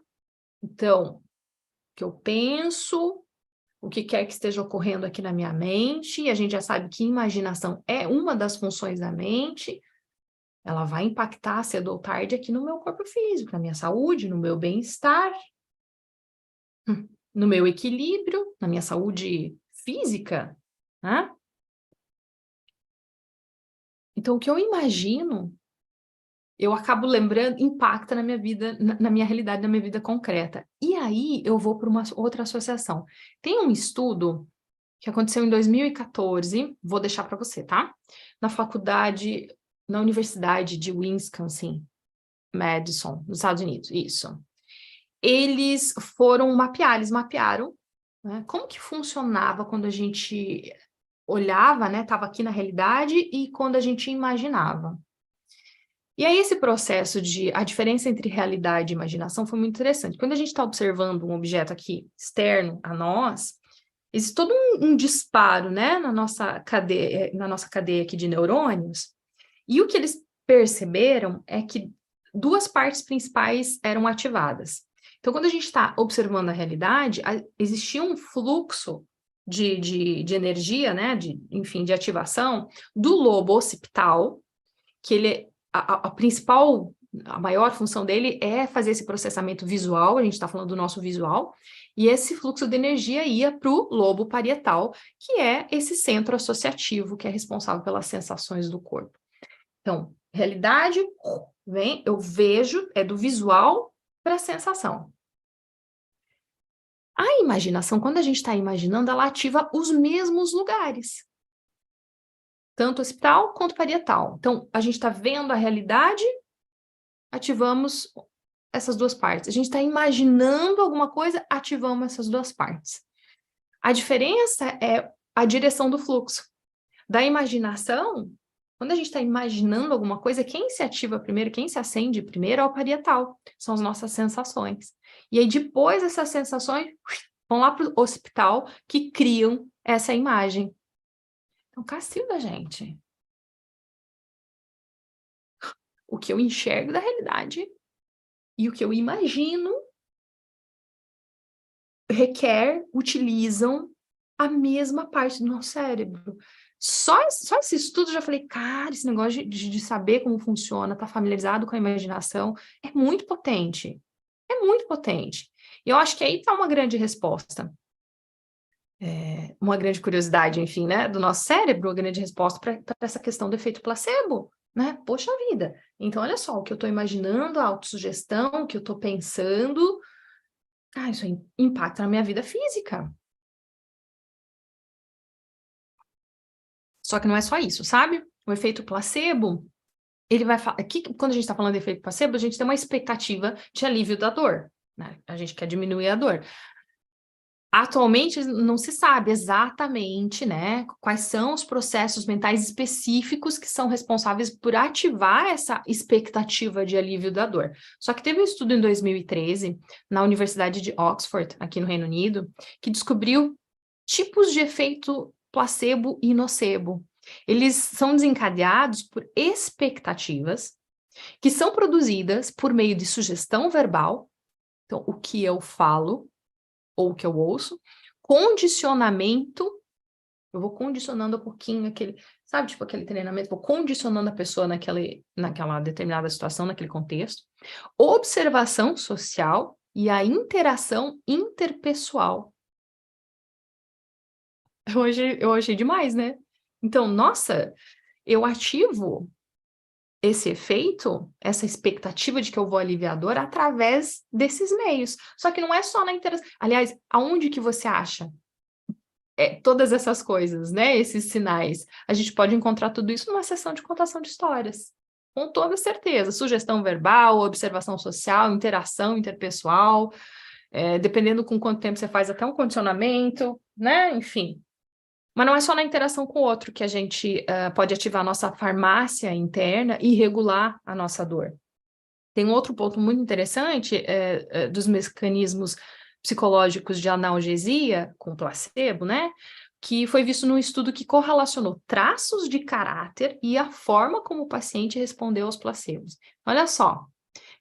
Então, o que eu penso, o que quer que esteja ocorrendo aqui na minha mente, e a gente já sabe que imaginação é uma das funções da mente, ela vai impactar cedo ou tarde aqui no meu corpo físico, na minha saúde, no meu bem-estar, no meu equilíbrio, na minha saúde física, né? Então, o que eu imagino, eu acabo lembrando, impacta na minha vida, na minha realidade, na minha vida concreta. E aí, eu vou para uma outra associação. Tem um estudo que aconteceu em 2014, vou deixar para você, tá? Na Universidade de Wisconsin, Madison, nos Estados Unidos, isso. Eles mapearam, né, como que funcionava quando a gente olhava, né, estava aqui na realidade e quando a gente imaginava. E aí esse processo a diferença entre realidade e imaginação foi muito interessante. Quando a gente está observando um objeto aqui externo a nós, existe todo um disparo, né, na nossa cadeia aqui de neurônios, e o que eles perceberam é que duas partes principais eram ativadas. Então, quando a gente está observando a realidade, existia um fluxo de energia, né, enfim, de ativação do lobo occipital, que ele, a maior função dele é fazer esse processamento visual, a gente está falando do nosso visual, e esse fluxo de energia ia para o lobo parietal, que é esse centro associativo que é responsável pelas sensações do corpo. Então, realidade, eu vejo, é do visual para a sensação. A imaginação, quando a gente está imaginando, ela ativa os mesmos lugares. Tanto occipital quanto parietal. Então, a gente está vendo a realidade, ativamos essas duas partes. A gente está imaginando alguma coisa, ativamos essas duas partes. A diferença é a direção do fluxo. Da imaginação, quando a gente está imaginando alguma coisa, quem se ativa primeiro, quem se acende primeiro é o parietal, são as nossas sensações. E aí, depois, essas sensações vão lá para o occipital, que criam essa imagem. Então, Cacilda, gente. O que eu enxergo da realidade e o que eu imagino utilizam a mesma parte do nosso cérebro. Só esse estudo, eu já falei, cara, esse negócio de saber como funciona, estar familiarizado com a imaginação, é muito potente. É muito potente. E eu acho que aí está uma grande resposta. Uma grande curiosidade, enfim, né, do nosso cérebro, uma grande resposta para essa questão do efeito placebo, né? Poxa vida. Então, olha só, o que eu estou imaginando, a autossugestão, o que eu estou pensando, isso impacta na minha vida física. Só que não é só isso, sabe? O efeito placebo, ele vai falar... Aqui, quando a gente está falando de efeito placebo, a gente tem uma expectativa de alívio da dor, né? A gente quer diminuir a dor. Atualmente, não se sabe exatamente, né, quais são os processos mentais específicos que são responsáveis por ativar essa expectativa de alívio da dor. Só que teve um estudo em 2013, na Universidade de Oxford, aqui no Reino Unido, que descobriu tipos de efeito placebo e nocebo. Eles são desencadeados por expectativas que são produzidas por meio de sugestão verbal Então, o que eu falo, ou o que eu ouço. Condicionamento, eu vou condicionando um pouquinho aquele, sabe, tipo aquele treinamento, vou condicionando a pessoa naquela determinada situação, naquele contexto. Observação social e a interação interpessoal. Eu achei demais, né? Então, nossa, eu ativo esse efeito, essa expectativa de que eu vou aliviar a dor através desses meios. Só que não é só na interação. Aliás, aonde que você acha todas essas coisas, né? Esses sinais? A gente pode encontrar tudo isso numa sessão de contação de histórias. Com toda certeza. Sugestão verbal, observação social, interação interpessoal, dependendo com quanto tempo você faz até um condicionamento, né? Enfim. Mas não é só na interação com o outro que a gente pode ativar a nossa farmácia interna e regular a nossa dor. Tem um outro ponto muito interessante dos mecanismos psicológicos de analgesia com placebo, né? Que foi visto num estudo que correlacionou traços de caráter e a forma como o paciente respondeu aos placebos. Olha só,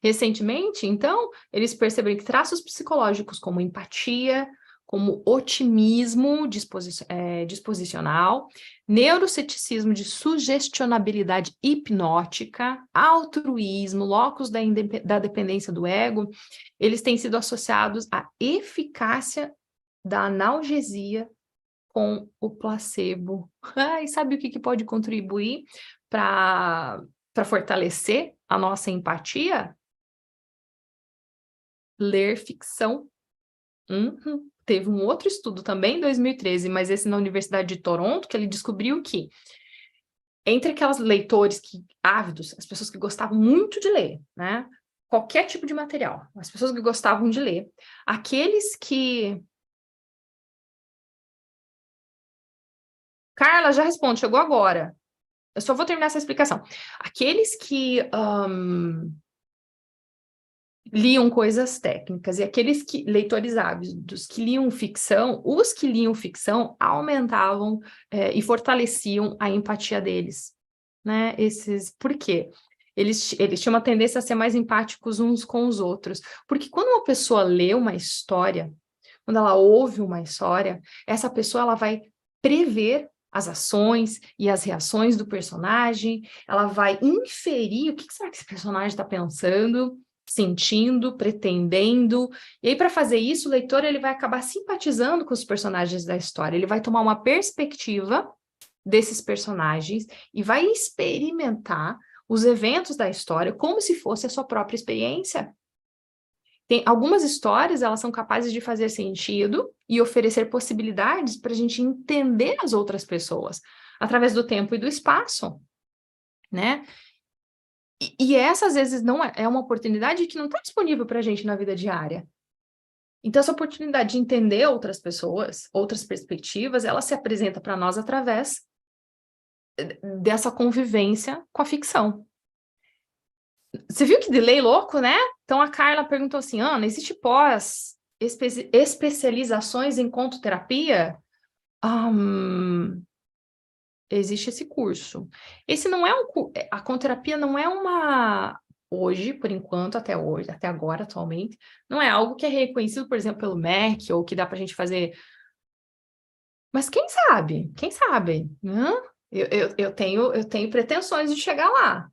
recentemente, então, eles perceberam que traços psicológicos como empatia, como otimismo disposicional, neuroceticismo de sugestionabilidade hipnótica, altruísmo, locus da dependência do ego, eles têm sido associados à eficácia da analgesia com o placebo. E sabe o que pode contribuir para fortalecer a nossa empatia? Ler ficção. Teve um outro estudo também em 2013, mas esse na Universidade de Toronto, que ele descobriu que entre aquelas leitores ávidos, as pessoas que gostavam muito de ler, né? Qualquer tipo de material, as pessoas que gostavam de ler, aqueles que... Carla, já responde, chegou agora. Eu só vou terminar essa explicação. Aqueles que liam coisas técnicas, e aqueles leitores ávidos que liam ficção, os que liam ficção aumentavam e fortaleciam a empatia deles, né? Por quê? Eles tinham uma tendência a ser mais empáticos uns com os outros, porque quando uma pessoa lê uma história, quando ela ouve uma história, essa pessoa ela vai prever as ações e as reações do personagem, ela vai inferir o que será que esse personagem está pensando, sentindo, pretendendo. E aí, para fazer isso, o leitor ele vai acabar simpatizando com os personagens da história. Ele vai tomar uma perspectiva desses personagens e vai experimentar os eventos da história como se fosse a sua própria experiência. Tem algumas histórias, elas são capazes de fazer sentido e oferecer possibilidades para a gente entender as outras pessoas através do tempo e do espaço, né? E essa, às vezes, não é uma oportunidade que não está disponível para a gente na vida diária. Então, essa oportunidade de entender outras pessoas, outras perspectivas, ela se apresenta para nós através dessa convivência com a ficção. Você viu que delay louco, né? Então, a Carla perguntou assim, Ana, existe especializações em contoterapia? Existe esse curso. Esse não é a contoterapia não é uma... Hoje, por enquanto, até hoje, até agora, atualmente, não é algo que é reconhecido, por exemplo, pelo MEC, ou que dá para a gente fazer... Mas quem sabe? Quem sabe? Eu tenho pretensões de chegar lá.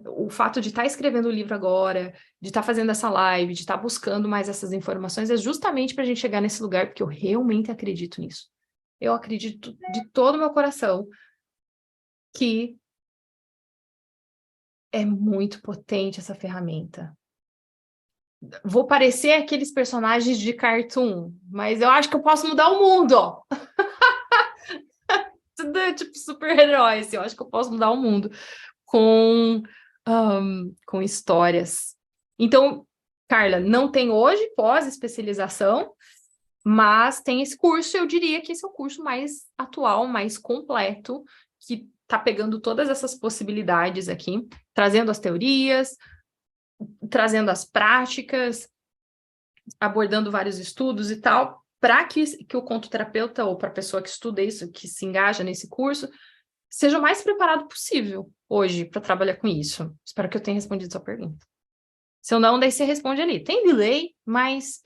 O fato de estar escrevendo o livro agora, de estar fazendo essa live, de estar buscando mais essas informações, é justamente para a gente chegar nesse lugar, porque eu realmente acredito nisso. Eu acredito de todo o meu coração que é muito potente essa ferramenta. Vou parecer aqueles personagens de cartoon, mas eu acho que eu posso mudar o mundo, ó. Tudo é tipo super-herói, assim, eu acho que eu posso mudar o mundo com histórias. Então, Carla, não tem hoje pós-especialização, mas tem esse curso, eu diria que esse é o curso mais atual, mais completo, que está pegando todas essas possibilidades aqui, trazendo as teorias, trazendo as práticas, abordando vários estudos e tal, para que o contoterapeuta ou para a pessoa que estuda isso, que se engaja nesse curso, seja o mais preparado possível hoje para trabalhar com isso. Espero que eu tenha respondido sua pergunta. Se eu não, daí você responde ali. Tem delay, mas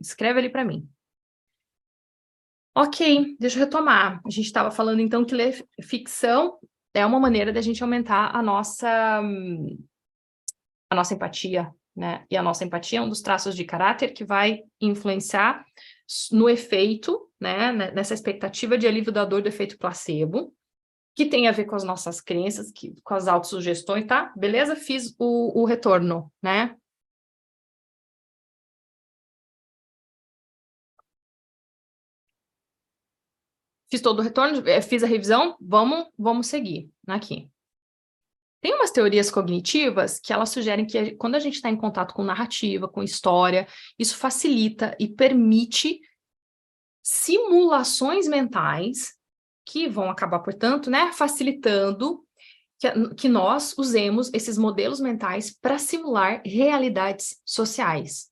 escreve ali para mim. Ok, deixa eu retomar. A gente estava falando, então, que ler ficção é uma maneira da gente aumentar a nossa empatia, né? E a nossa empatia é um dos traços de caráter que vai influenciar no efeito, né? Nessa expectativa de alívio da dor do efeito placebo, que tem a ver com as nossas crenças, com as autossugestões, tá? Beleza? Fiz o retorno, né? Fiz todo o retorno, fiz a revisão, vamos seguir aqui. Tem umas teorias cognitivas que elas sugerem que quando a gente está em contato com narrativa, com história, isso facilita e permite simulações mentais que vão acabar, portanto, né, facilitando que nós usemos esses modelos mentais para simular realidades sociais.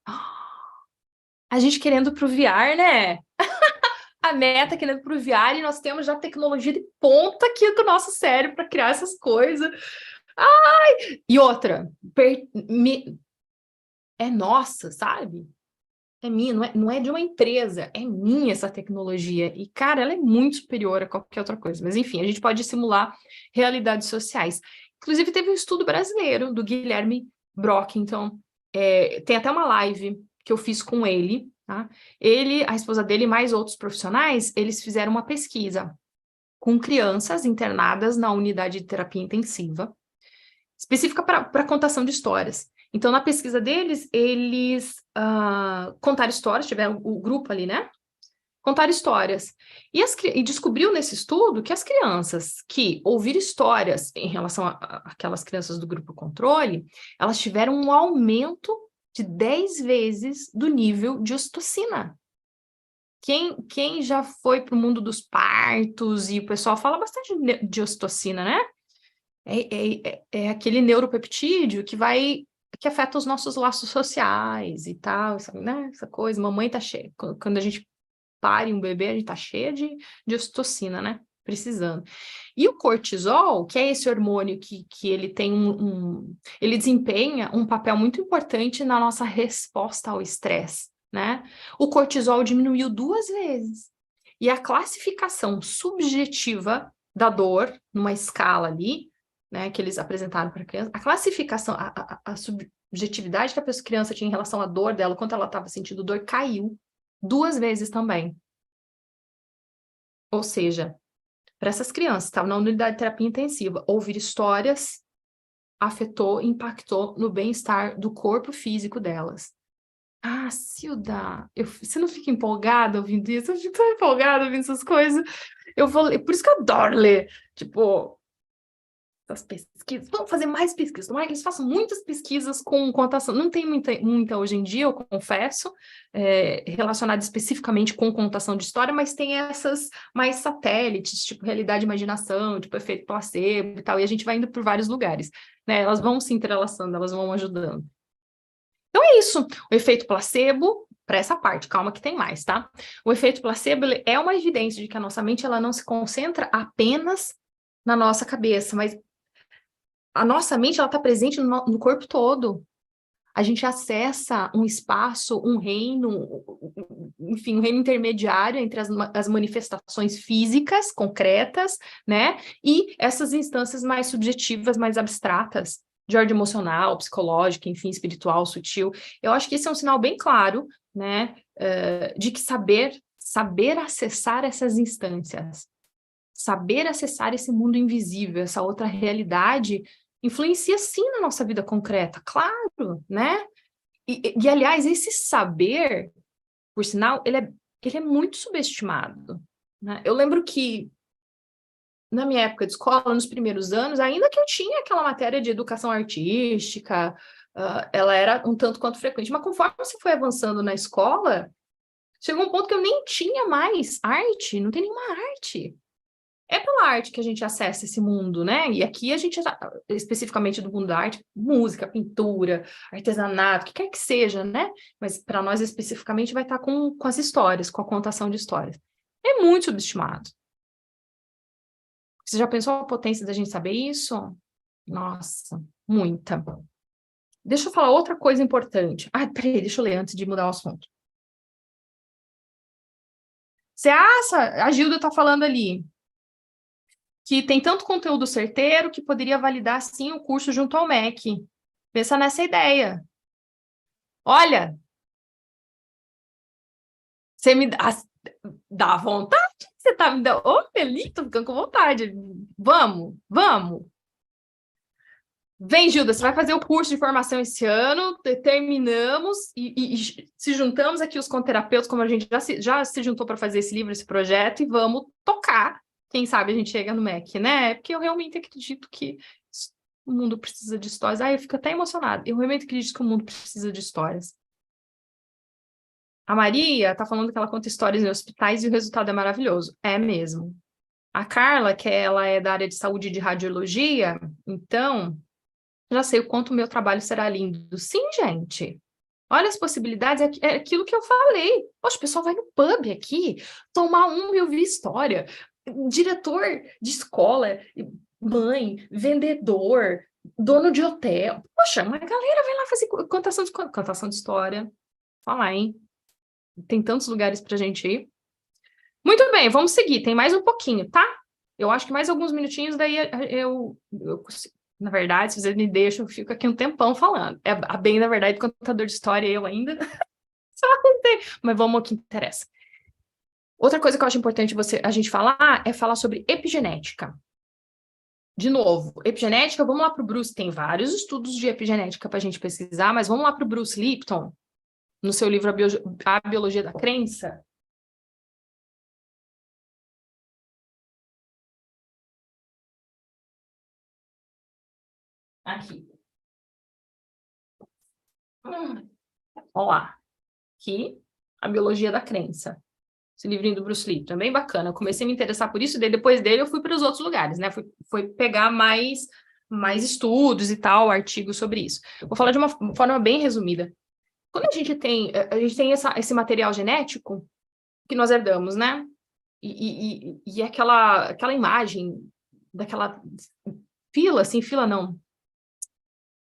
A gente querendo pro VR, né? A meta querendo pro VR e nós temos já tecnologia de ponta aqui com o nosso cérebro para criar essas coisas. E outra, é nossa, sabe? É minha, não é de uma empresa, é minha essa tecnologia. E, cara, ela é muito superior a qualquer outra coisa. Mas, enfim, a gente pode simular realidades sociais. Inclusive, teve um estudo brasileiro do Guilherme Brock. Então, tem até uma live que eu fiz com ele, tá? Ele, a esposa dele e mais outros profissionais, eles fizeram uma pesquisa com crianças internadas na unidade de terapia intensiva, específica para contação de histórias. Então, na pesquisa deles, eles contaram histórias, tiveram o grupo ali, né? Contar histórias. E descobriu nesse estudo que as crianças que ouviram histórias em relação àquelas crianças do grupo controle, elas tiveram um aumento de 10 vezes do nível de ocitocina. Quem já foi para o mundo dos partos, e o pessoal fala bastante de ocitocina, né? É aquele neuropeptídeo que afeta os nossos laços sociais e tal, sabe, né? Essa coisa, mamãe tá cheia. Quando a gente pare um bebê, a gente tá cheia de ocitocina, né? Precisando. E o cortisol, que é esse hormônio que ele tem ele desempenha um papel muito importante na nossa resposta ao estresse, né? O cortisol diminuiu 2 vezes. E a classificação subjetiva da dor, numa escala ali, né, que eles apresentaram para a criança, a classificação, a subjetividade que a criança tinha em relação à dor dela, quanto ela estava sentindo dor, caiu 2 vezes também. Ou seja, para essas crianças que estavam na unidade de terapia intensiva, ouvir histórias afetou, impactou no bem-estar do corpo físico delas. Ah, Silda, você não fica empolgada ouvindo isso? Eu fico tão empolgada ouvindo essas coisas. Eu vou ler, por isso que eu adoro ler. Tipo, as pesquisas, vamos fazer mais pesquisas, tomara que eles façam muitas pesquisas com contação, não tem muita hoje em dia, eu confesso, relacionada especificamente com contação de história, mas tem essas mais satélites, tipo realidade e imaginação, tipo efeito placebo e tal, e a gente vai indo por vários lugares, né, elas vão se entrelaçando, elas vão ajudando. Então é isso, o efeito placebo, para essa parte, calma que tem mais, tá? O efeito placebo é uma evidência de que a nossa mente ela não se concentra apenas na nossa cabeça, mas a nossa mente ela está presente no corpo todo. A gente acessa um espaço, um reino, enfim, um reino intermediário entre as manifestações físicas, concretas, né? E essas instâncias mais subjetivas, mais abstratas, de ordem emocional, psicológica, enfim, espiritual, sutil. Eu acho que esse é um sinal bem claro, né? De que saber acessar essas instâncias, saber acessar esse mundo invisível, essa outra realidade, influencia sim na nossa vida concreta, claro, né? Aliás, esse saber, por sinal, ele é muito subestimado, né? Eu lembro que, na minha época de escola, nos primeiros anos, ainda que eu tinha aquela matéria de educação artística, ela era um tanto quanto frequente, mas conforme você foi avançando na escola, chegou um ponto que eu nem tinha mais arte, não tem nenhuma arte. É pela arte que a gente acessa esse mundo, né? E aqui a gente, especificamente do mundo da arte, música, pintura, artesanato, o que quer que seja, né? Mas para nós especificamente vai estar com as histórias, com a contação de histórias. É muito subestimado. Você já pensou a potência da gente saber isso? Nossa, muita. Deixa eu falar outra coisa importante. Ah, peraí, deixa eu ler antes de mudar o assunto. Você acha, a Gilda está falando ali, que tem tanto conteúdo certeiro que poderia validar, sim, o curso junto ao MEC. Pensa nessa ideia. Olha, você me dá vontade? Você tá me dando... Ô, Felipe, tô ficando com vontade. Vamos, vamos. Vem, Gilda, você vai fazer o curso de formação esse ano, terminamos e se juntamos aqui os conterapeutas, como a gente já se juntou para fazer esse livro, esse projeto, e vamos tocar. Quem sabe a gente chega no MEC, né? Porque eu realmente acredito que o mundo precisa de histórias. Eu fico até emocionada. Eu realmente acredito que o mundo precisa de histórias. A Maria tá falando que ela conta histórias em hospitais e o resultado é maravilhoso. É mesmo. A Carla, que ela é da área de saúde e de radiologia, então... já sei o quanto o meu trabalho será lindo. Sim, gente. Olha as possibilidades, é aquilo que eu falei. Poxa, o pessoal vai no pub aqui, tomar e ouvir história. Diretor de escola, mãe, vendedor, dono de hotel. Poxa, uma galera vai lá fazer contação de história. Fala, hein? Tem tantos lugares pra gente ir. Muito bem, vamos seguir. Tem mais um pouquinho, tá? Eu acho que mais alguns minutinhos, daí eu na verdade, se vocês me deixam, eu fico aqui um tempão falando. A bem, na verdade, contador de história, eu ainda. Só não tem. Mas vamos ao que interessa. Outra coisa que eu acho importante a gente falar é falar sobre epigenética. De novo, epigenética, vamos lá para o Bruce. Tem vários estudos de epigenética para a gente pesquisar, mas vamos lá para o Bruce Lipton, no seu livro A Biologia da Crença. Aqui. Olha lá. Aqui, A Biologia da Crença. Esse livrinho do Bruce Lee, também bacana. Eu comecei a me interessar por isso, e depois dele eu fui para os outros lugares, né? Fui pegar mais estudos e tal, artigos sobre isso. Vou falar de uma forma bem resumida. Quando a gente tem esse material genético que nós herdamos, né? E aquela imagem daquela fila, assim, fila não.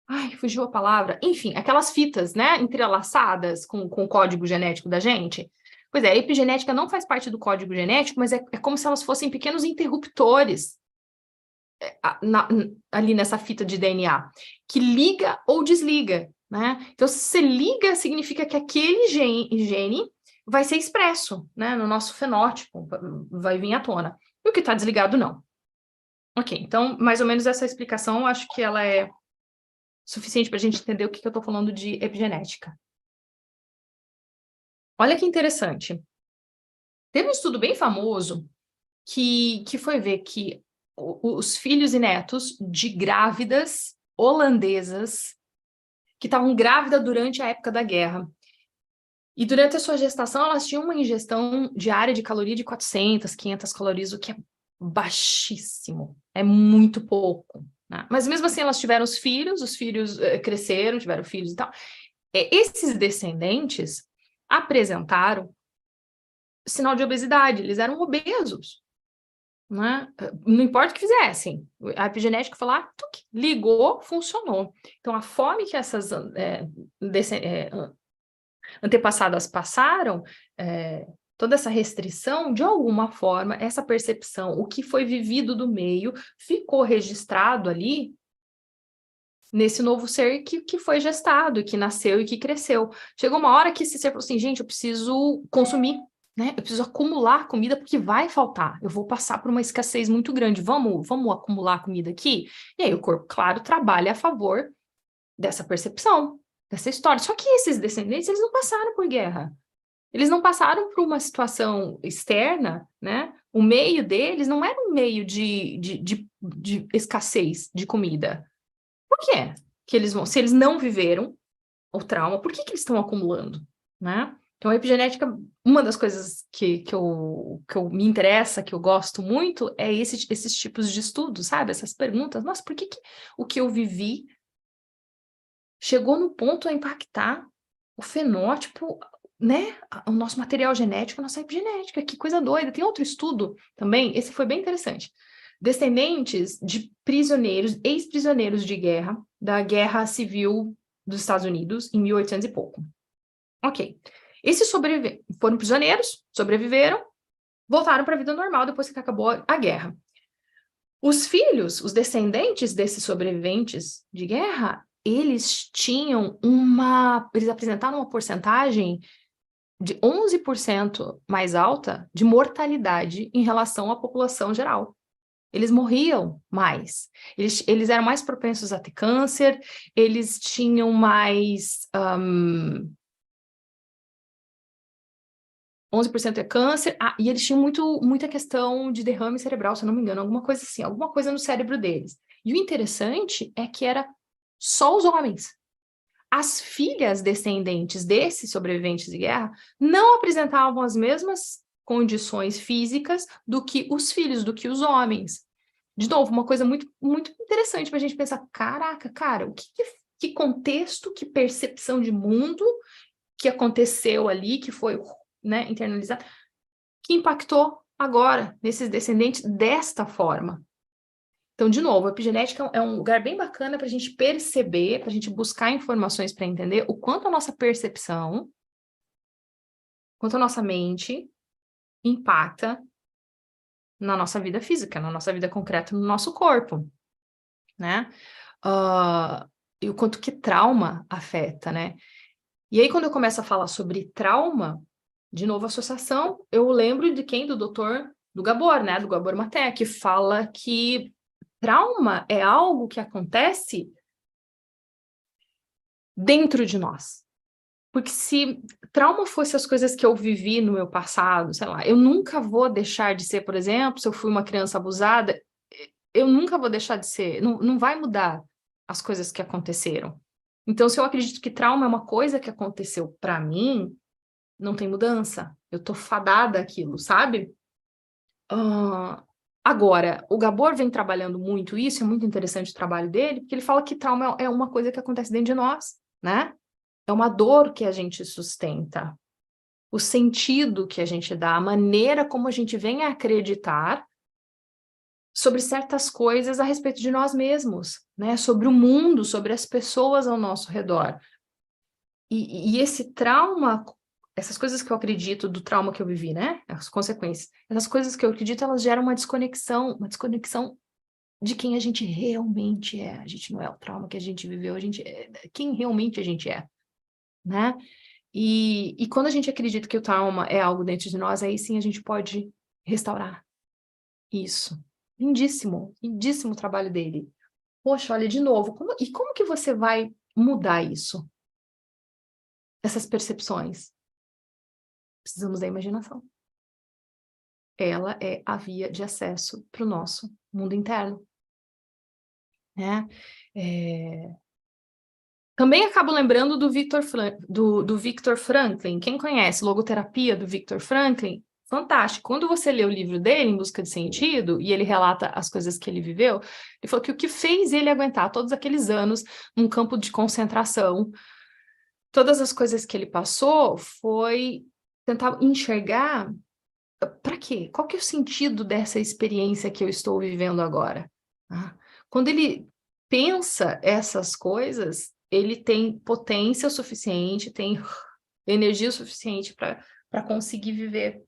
Ai, fugiu a palavra. Enfim, aquelas fitas, né, entrelaçadas com o código genético da gente. Pois é, a epigenética não faz parte do código genético, mas é como se elas fossem pequenos interruptores ali nessa fita de DNA, que liga ou desliga, né? Então, se você liga, significa que aquele gene vai ser expresso, né, no nosso fenótipo, vai vir à tona. E o que está desligado, não. Ok, então, mais ou menos essa explicação, acho que ela é suficiente para a gente entender o que eu estou falando de epigenética. Olha que interessante. Teve um estudo bem famoso que foi ver que os filhos e netos de grávidas holandesas que estavam grávidas durante a época da guerra. E durante a sua gestação, elas tinham uma ingestão diária de caloria de 400, 500 calorias, o que é baixíssimo. É muito pouco. Né? Mas mesmo assim, elas tiveram os filhos cresceram, tiveram filhos e tal. Esses descendentes apresentaram sinal de obesidade, eles eram obesos. Né? Não importa o que fizessem, a epigenética foi lá, ligou, funcionou. Então, a fome que essas antepassadas passaram, toda essa restrição, de alguma forma, essa percepção, o que foi vivido do meio, ficou registrado ali nesse novo ser que foi gestado, que nasceu e que cresceu. Chegou uma hora que esse ser falou assim, gente, eu preciso consumir, né? Eu preciso acumular comida porque vai faltar. Eu vou passar por uma escassez muito grande. Vamos acumular comida aqui? E aí o corpo, claro, trabalha a favor dessa percepção, dessa história. Só que esses descendentes, eles não passaram por guerra. Eles não passaram por uma situação externa, né? O meio deles não era um meio de escassez de comida. Por quê? Que eles vão, se eles não viveram o trauma, por que eles estão acumulando, né? Então, a epigenética, uma das coisas que eu me interessa, que eu gosto muito, é esses tipos de estudos, sabe? Essas perguntas. Nossa, por que o que eu vivi chegou no ponto a impactar o fenótipo, né? O nosso material genético, a nossa epigenética. Que coisa doida. Tem outro estudo também, esse foi bem interessante. Descendentes de prisioneiros, ex-prisioneiros de guerra, da Guerra Civil dos Estados Unidos em 1800 e pouco. Ok. Esses foram prisioneiros, sobreviveram, voltaram para a vida normal depois que acabou a guerra. Os filhos, os descendentes desses sobreviventes de guerra, eles apresentaram uma porcentagem de 11% mais alta de mortalidade em relação à população geral. Eles morriam mais, eles eram mais propensos a ter câncer, eles tinham mais... 11% é câncer, e eles tinham muita questão de derrame cerebral, se eu não me engano, alguma coisa assim, alguma coisa no cérebro deles. E o interessante é que era só os homens. As filhas descendentes desses sobreviventes de guerra não apresentavam as mesmas condições físicas do que os filhos, do que os homens. De novo, uma coisa muito, muito interessante para a gente pensar, caraca, cara, que contexto, que percepção de mundo que aconteceu ali, que foi, né, internalizado, que impactou agora nesses descendentes desta forma. Então, de novo, a epigenética é um lugar bem bacana para a gente perceber, para a gente buscar informações para entender o quanto a nossa percepção, quanto a nossa mente impacta na nossa vida física, na nossa vida concreta, no nosso corpo, né? E o quanto que trauma afeta, né? E aí, quando eu começo a falar sobre trauma, de novo, associação, eu lembro de quem? Do Gabor, né? Do Gabor Maté, que fala que trauma é algo que acontece dentro de nós. Porque se trauma fosse as coisas que eu vivi no meu passado, sei lá, eu nunca vou deixar de ser, por exemplo, se eu fui uma criança abusada, eu nunca vou deixar de ser, não vai mudar as coisas que aconteceram. Então, se eu acredito que trauma é uma coisa que aconteceu para mim, não tem mudança. Eu tô fadada àquilo, sabe? Agora, o Gabor vem trabalhando muito isso, é muito interessante o trabalho dele, porque ele fala que trauma é uma coisa que acontece dentro de nós, né? É uma dor que a gente sustenta, o sentido que a gente dá, a maneira como a gente vem a acreditar sobre certas coisas a respeito de nós mesmos, né? Sobre o mundo, sobre as pessoas ao nosso redor. E esse trauma, essas coisas que eu acredito do trauma que eu vivi, né? As consequências. Essas coisas que eu acredito, elas geram uma desconexão de quem a gente realmente é. A gente não é o trauma que a gente viveu, a gente é quem realmente a gente é, né? E quando a gente acredita que o trauma é algo dentro de nós, aí sim a gente pode restaurar isso. Lindíssimo, lindíssimo o trabalho dele. Poxa, olha, de novo, como que você vai mudar isso? Essas percepções? Precisamos da imaginação. Ela é a via de acesso para o nosso mundo interno, né? Também acabo lembrando do Viktor Franklin. Quem conhece Logoterapia do Viktor Franklin? Fantástico. Quando você lê o livro dele, Em Busca de Sentido, e ele relata as coisas que ele viveu, ele falou que o que fez ele aguentar todos aqueles anos num campo de concentração, todas as coisas que ele passou, foi tentar enxergar para quê? Qual que é o sentido dessa experiência que eu estou vivendo agora? Quando ele pensa essas coisas, ele tem potência suficiente, tem energia suficiente para conseguir viver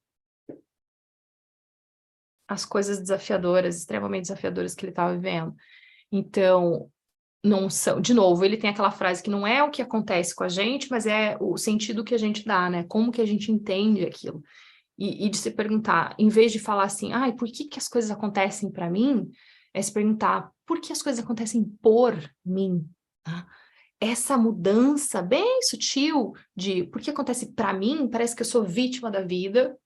as coisas desafiadoras, extremamente desafiadoras que ele estava vivendo. Então, não são, de novo, ele tem aquela frase que não é o que acontece com a gente, mas é o sentido que a gente dá, né? Como que a gente entende aquilo. E de se perguntar, em vez de falar assim, por que as coisas acontecem para mim? É se perguntar, por que as coisas acontecem por mim? Tá? Essa mudança bem sutil de por que acontece para mim, parece que eu sou vítima da vida.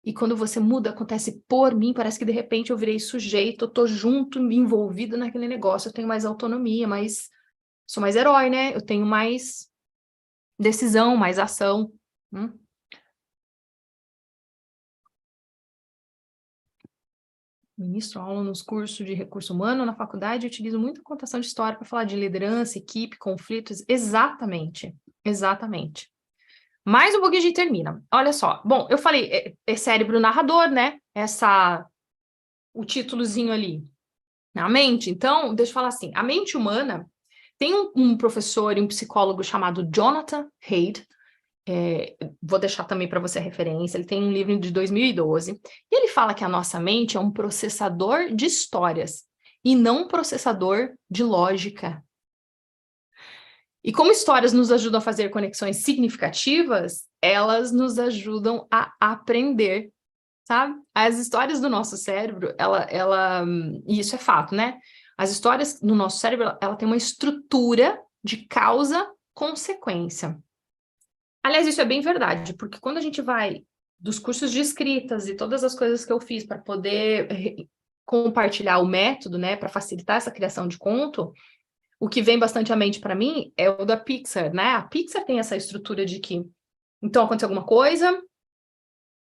E quando você muda, acontece por mim, parece que de repente eu virei sujeito, eu tô junto, envolvido naquele negócio, eu tenho mais autonomia, sou mais herói, né? Eu tenho mais decisão, mais ação. Ministro aula nos cursos de recurso humano na faculdade, eu utilizo muito a contação de história para falar de liderança, equipe, conflitos. Exatamente, exatamente. Mais um pouquinho a gente termina. Olha só. Bom, eu falei, é cérebro narrador, né? O títulozinho ali. Na mente. Então, deixa eu falar assim, a mente humana Tem um professor e um psicólogo chamado Jonathan Haidt, vou deixar também para você a referência, ele tem um livro de 2012, e ele fala que a nossa mente é um processador de histórias, e não um processador de lógica. E como histórias nos ajudam a fazer conexões significativas, elas nos ajudam a aprender, sabe? As histórias do nosso cérebro, e isso é fato, né? As histórias no nosso cérebro, ela tem uma estrutura de causa-consequência. Aliás, isso é bem verdade, porque quando a gente vai dos cursos de escritas e todas as coisas que eu fiz para poder compartilhar o método, né, para facilitar essa criação de conto, o que vem bastante à mente para mim é o da Pixar, né? A Pixar tem essa estrutura de que, então, aconteceu alguma coisa,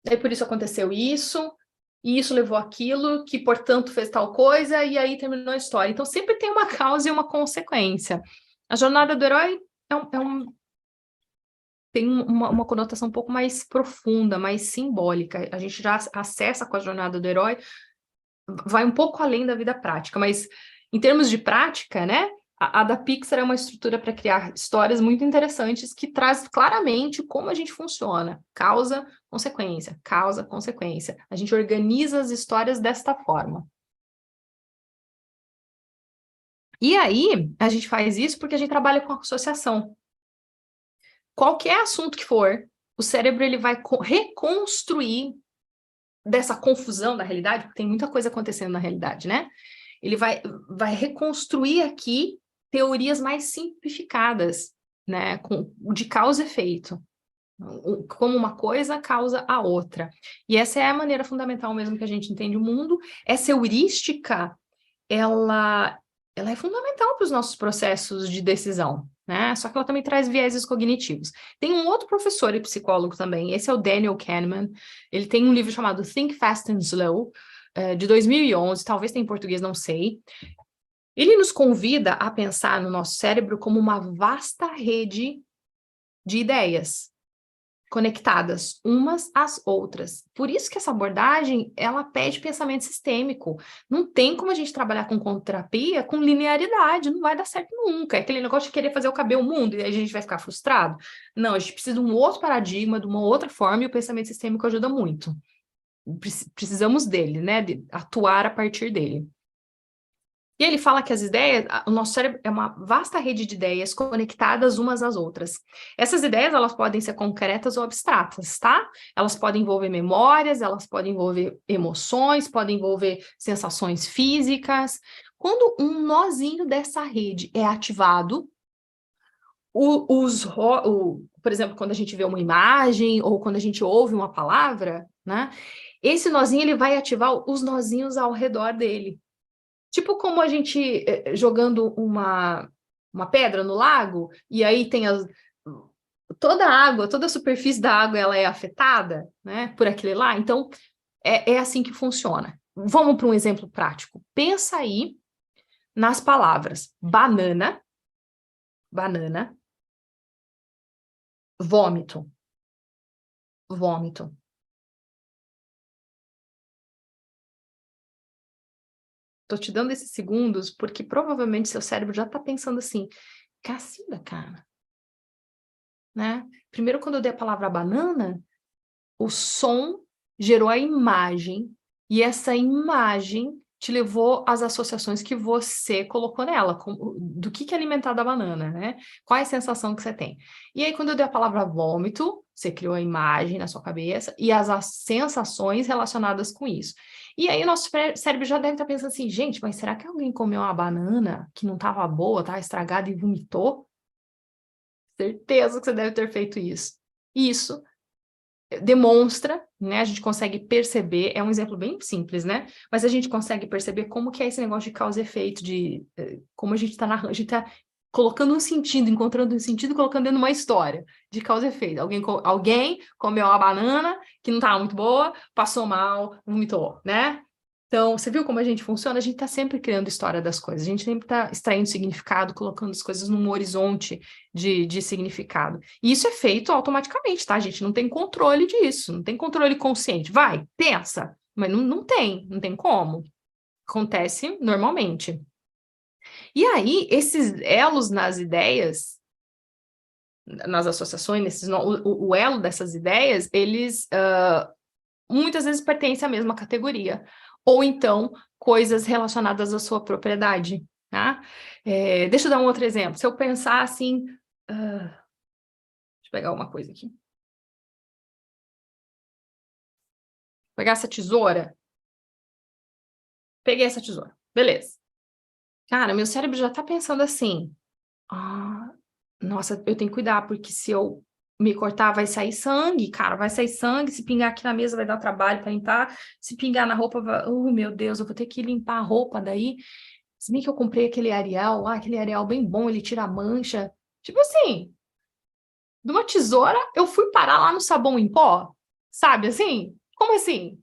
daí por isso aconteceu isso, e isso levou aquilo, que, portanto, fez tal coisa, e aí terminou a história. Então, sempre tem uma causa e uma consequência. A jornada do herói tem uma conotação um pouco mais profunda, mais simbólica. A gente já acessa com a jornada do herói, vai um pouco além da vida prática, mas em termos de prática, né? A da Pixar é uma estrutura para criar histórias muito interessantes que traz claramente como a gente funciona. Causa, consequência, causa, consequência. A gente organiza as histórias desta forma. E aí, a gente faz isso porque a gente trabalha com associação. Qualquer assunto que for, o cérebro ele vai reconstruir dessa confusão da realidade, porque tem muita coisa acontecendo na realidade, né? Ele vai reconstruir aqui teorias mais simplificadas, né? De causa e efeito. Como uma coisa causa a outra. E essa é a maneira fundamental mesmo que a gente entende o mundo. Essa heurística, ela é fundamental para os nossos processos de decisão, né? Só que ela também traz vieses cognitivos. Tem um outro professor e psicólogo também, esse é o Daniel Kahneman. Ele tem um livro chamado Think Fast and Slow, de 2011, talvez tenha em português, não sei. Ele nos convida a pensar no nosso cérebro como uma vasta rede de ideias conectadas umas às outras. Por isso que essa abordagem, ela pede pensamento sistêmico. Não tem como a gente trabalhar com conterapia com linearidade, não vai dar certo nunca. É aquele negócio de querer fazer o caber o mundo e aí a gente vai ficar frustrado. Não, a gente precisa de um outro paradigma, de uma outra forma, e o pensamento sistêmico ajuda muito. Precisamos dele, né? De atuar a partir dele. E ele fala que as ideias, o nosso cérebro é uma vasta rede de ideias conectadas umas às outras. Essas ideias, elas podem ser concretas ou abstratas, tá? Elas podem envolver memórias, elas podem envolver emoções, podem envolver sensações físicas. Quando um nozinho dessa rede é ativado, por exemplo, quando a gente vê uma imagem ou quando a gente ouve uma palavra, né? Esse nozinho, ele vai ativar os nozinhos ao redor dele. Tipo como a gente jogando uma pedra no lago, e aí tem toda a água, toda a superfície da água, ela é afetada, né, por aquele lá. Então, é assim que funciona. Vamos para um exemplo prático. Pensa aí nas palavras banana, vômito, vômito. Tô te dando esses segundos porque provavelmente seu cérebro já tá pensando assim, cacilda, cara. Né? Primeiro, quando eu dei a palavra banana, o som gerou a imagem, e essa imagem te levou às associações que você colocou nela, do que é alimentado a banana, né? Qual é a sensação que você tem? E aí, quando eu dei a palavra vômito, você criou a imagem na sua cabeça e as sensações relacionadas com isso. E aí, o nosso cérebro já deve estar pensando assim, gente, mas será que alguém comeu uma banana que não estava boa, estava estragada e vomitou? Certeza que você deve ter feito isso. Isso demonstra, né? A gente consegue perceber, é um exemplo bem simples, né? Mas a gente consegue perceber como que é esse negócio de causa e efeito, de como a gente está narrando, a gente está colocando um sentido, encontrando um sentido, colocando dentro de uma história de causa e efeito. Alguém comeu uma banana que não estava muito boa, passou mal, vomitou, né? Então, você viu como a gente funciona? A gente está sempre criando história das coisas, a gente sempre está extraindo significado, colocando as coisas num horizonte de significado. E isso é feito automaticamente, tá? A gente não tem controle disso, não tem controle consciente. Vai, pensa, mas não tem como. Acontece normalmente. E aí, esses elos nas ideias, nas associações, o elo dessas ideias, eles muitas vezes pertencem à mesma categoria. Ou então, coisas relacionadas à sua propriedade, tá? Deixa eu dar um outro exemplo. Se eu pensar assim... deixa eu pegar uma coisa aqui. Pegar essa tesoura. Peguei essa tesoura. Beleza. Cara, meu cérebro já tá pensando assim... nossa, eu tenho que cuidar, porque se eu me cortar, vai sair sangue, cara, vai sair sangue, se pingar aqui na mesa vai dar trabalho para limpar, se pingar na roupa, meu Deus, eu vou ter que limpar a roupa daí, se bem que eu comprei aquele Ariel bem bom, ele tira a mancha, tipo assim, de uma tesoura, eu fui parar lá no sabão em pó, sabe assim? Como assim?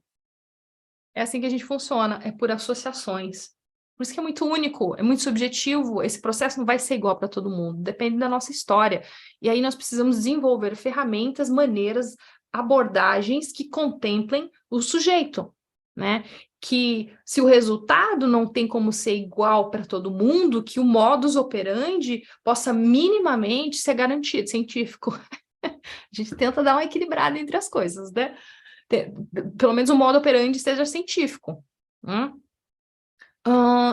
É assim que a gente funciona, é por associações. Por isso que é muito único, é muito subjetivo, esse processo não vai ser igual para todo mundo, depende da nossa história. E aí nós precisamos desenvolver ferramentas, maneiras, abordagens que contemplem o sujeito, né? Que se o resultado não tem como ser igual para todo mundo, que o modus operandi possa minimamente ser garantido, científico. A gente tenta dar uma equilibrada entre as coisas, né? Pelo menos o modo operandi seja científico.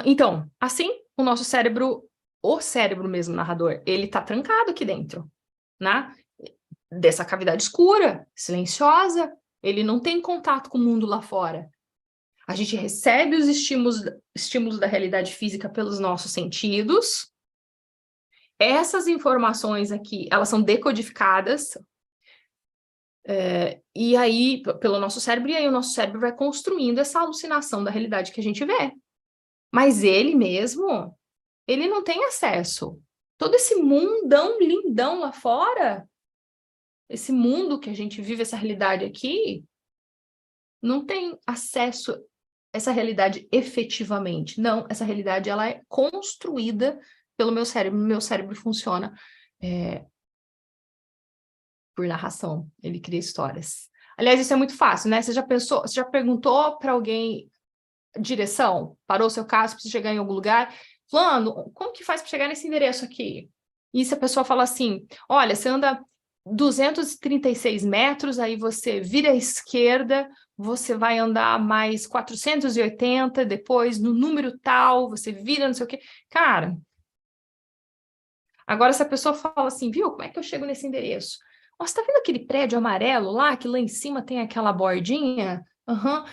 Então, assim, o cérebro mesmo narrador, ele tá trancado aqui dentro, né? Dessa cavidade escura, silenciosa, ele não tem contato com o mundo lá fora. A gente recebe os estímulos da realidade física pelos nossos sentidos. Essas informações aqui, elas são decodificadas, e aí, pelo nosso cérebro, e aí o nosso cérebro vai construindo essa alucinação da realidade que a gente vê. Mas ele mesmo, ele não tem acesso. Todo esse mundão lindão lá fora, esse mundo que a gente vive, essa realidade aqui, não tem acesso a essa realidade efetivamente. Não, essa realidade ela é construída pelo meu cérebro. Meu cérebro funciona por narração, ele cria histórias. Aliás, isso é muito fácil, né? Você já perguntou para alguém direção? Parou o seu carro, precisa chegar em algum lugar? Fulano, como que faz para chegar nesse endereço aqui? E se a pessoa fala assim, olha, você anda 236 metros, aí você vira à esquerda, você vai andar mais 480, depois no número tal, você vira não sei o quê. Cara, agora se a pessoa fala assim, viu, como é que eu chego nesse endereço? Nossa, tá vendo aquele prédio amarelo lá, que lá em cima tem aquela bordinha?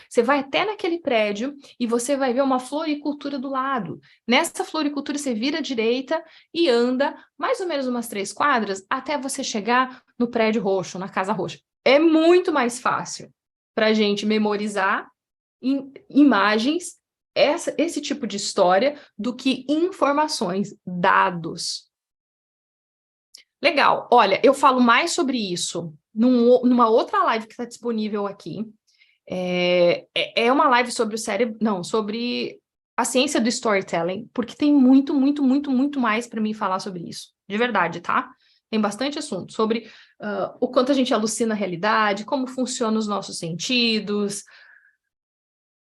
Você vai até naquele prédio e você vai ver uma floricultura do lado. Nessa floricultura você vira à direita e anda mais ou menos umas 3 quadras até você chegar no prédio roxo, na casa roxa. É muito mais fácil para a gente memorizar imagens, esse tipo de história, do que informações, dados. Legal. Olha, eu falo mais sobre isso numa outra live que está disponível aqui. É uma live sobre o cérebro, não, sobre a ciência do storytelling, porque tem muito, muito, muito, muito mais para mim falar sobre isso. De verdade, tá? Tem bastante assunto sobre o quanto a gente alucina a realidade, como funcionam os nossos sentidos.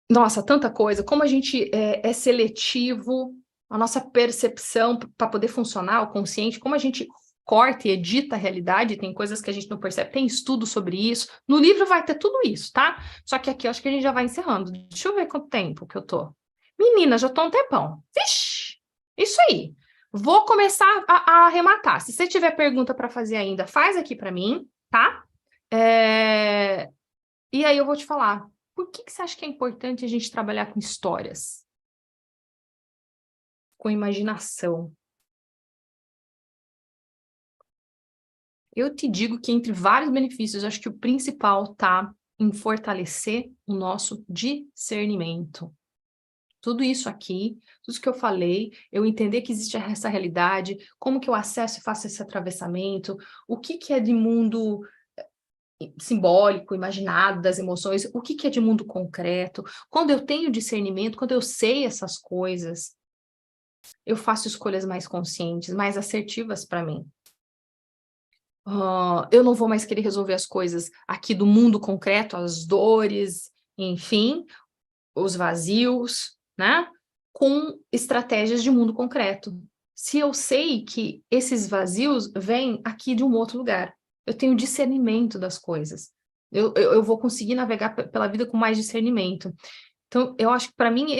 Nossa, tanta coisa. Como a gente é seletivo, a nossa percepção para poder funcionar, o consciente, como a gente corta e edita a realidade, tem coisas que a gente não percebe, tem estudo sobre isso. No livro vai ter tudo isso, tá? Só que aqui eu acho que a gente já vai encerrando. Deixa eu ver quanto tempo que eu tô. Menina, já tô um tempão. Vixe! Isso aí. Vou começar a arrematar. Se você tiver pergunta para fazer ainda, faz aqui para mim, tá? E aí eu vou te falar. Por que você acha que é importante a gente trabalhar com histórias? Com imaginação? Eu te digo que entre vários benefícios, eu acho que o principal está em fortalecer o nosso discernimento. Tudo isso aqui, tudo isso que eu falei, eu entender que existe essa realidade, como que eu acesso e faço esse atravessamento, o que é de mundo simbólico, imaginado, das emoções, o que é de mundo concreto. Quando eu tenho discernimento, quando eu sei essas coisas, eu faço escolhas mais conscientes, mais assertivas para mim. Eu não vou mais querer resolver as coisas aqui do mundo concreto, as dores, enfim, os vazios, né? com estratégias de mundo concreto. Se eu sei que esses vazios vêm aqui de um outro lugar, eu tenho discernimento das coisas. Eu vou conseguir navegar pela vida com mais discernimento. Então, eu acho que, para mim,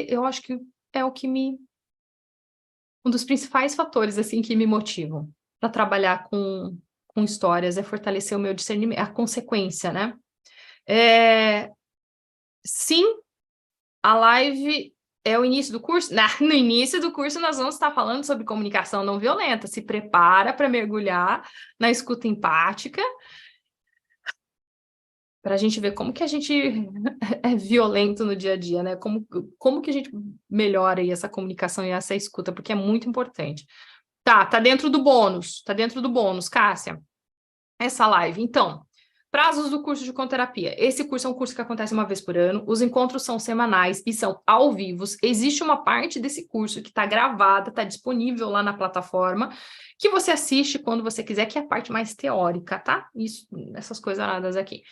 eu acho que é o que um dos principais fatores, assim, que me motivam para trabalhar com histórias, é fortalecer o meu discernimento, a consequência, né? Sim, a live é o início do curso? No início do curso nós vamos estar falando sobre comunicação não violenta. Se prepara para mergulhar na escuta empática, para a gente ver como que a gente é violento no dia a dia, né? Como que a gente melhora aí essa comunicação e essa escuta, porque é muito importante. Tá dentro do bônus, Cássia, essa live. Então, prazos do curso de conterapia. Esse curso é um curso que acontece uma vez por ano, os encontros são semanais e são ao vivo. Existe uma parte desse curso que está gravada, está disponível lá na plataforma, que você assiste quando você quiser, que é a parte mais teórica, tá? Isso, essas coisas aradas aqui.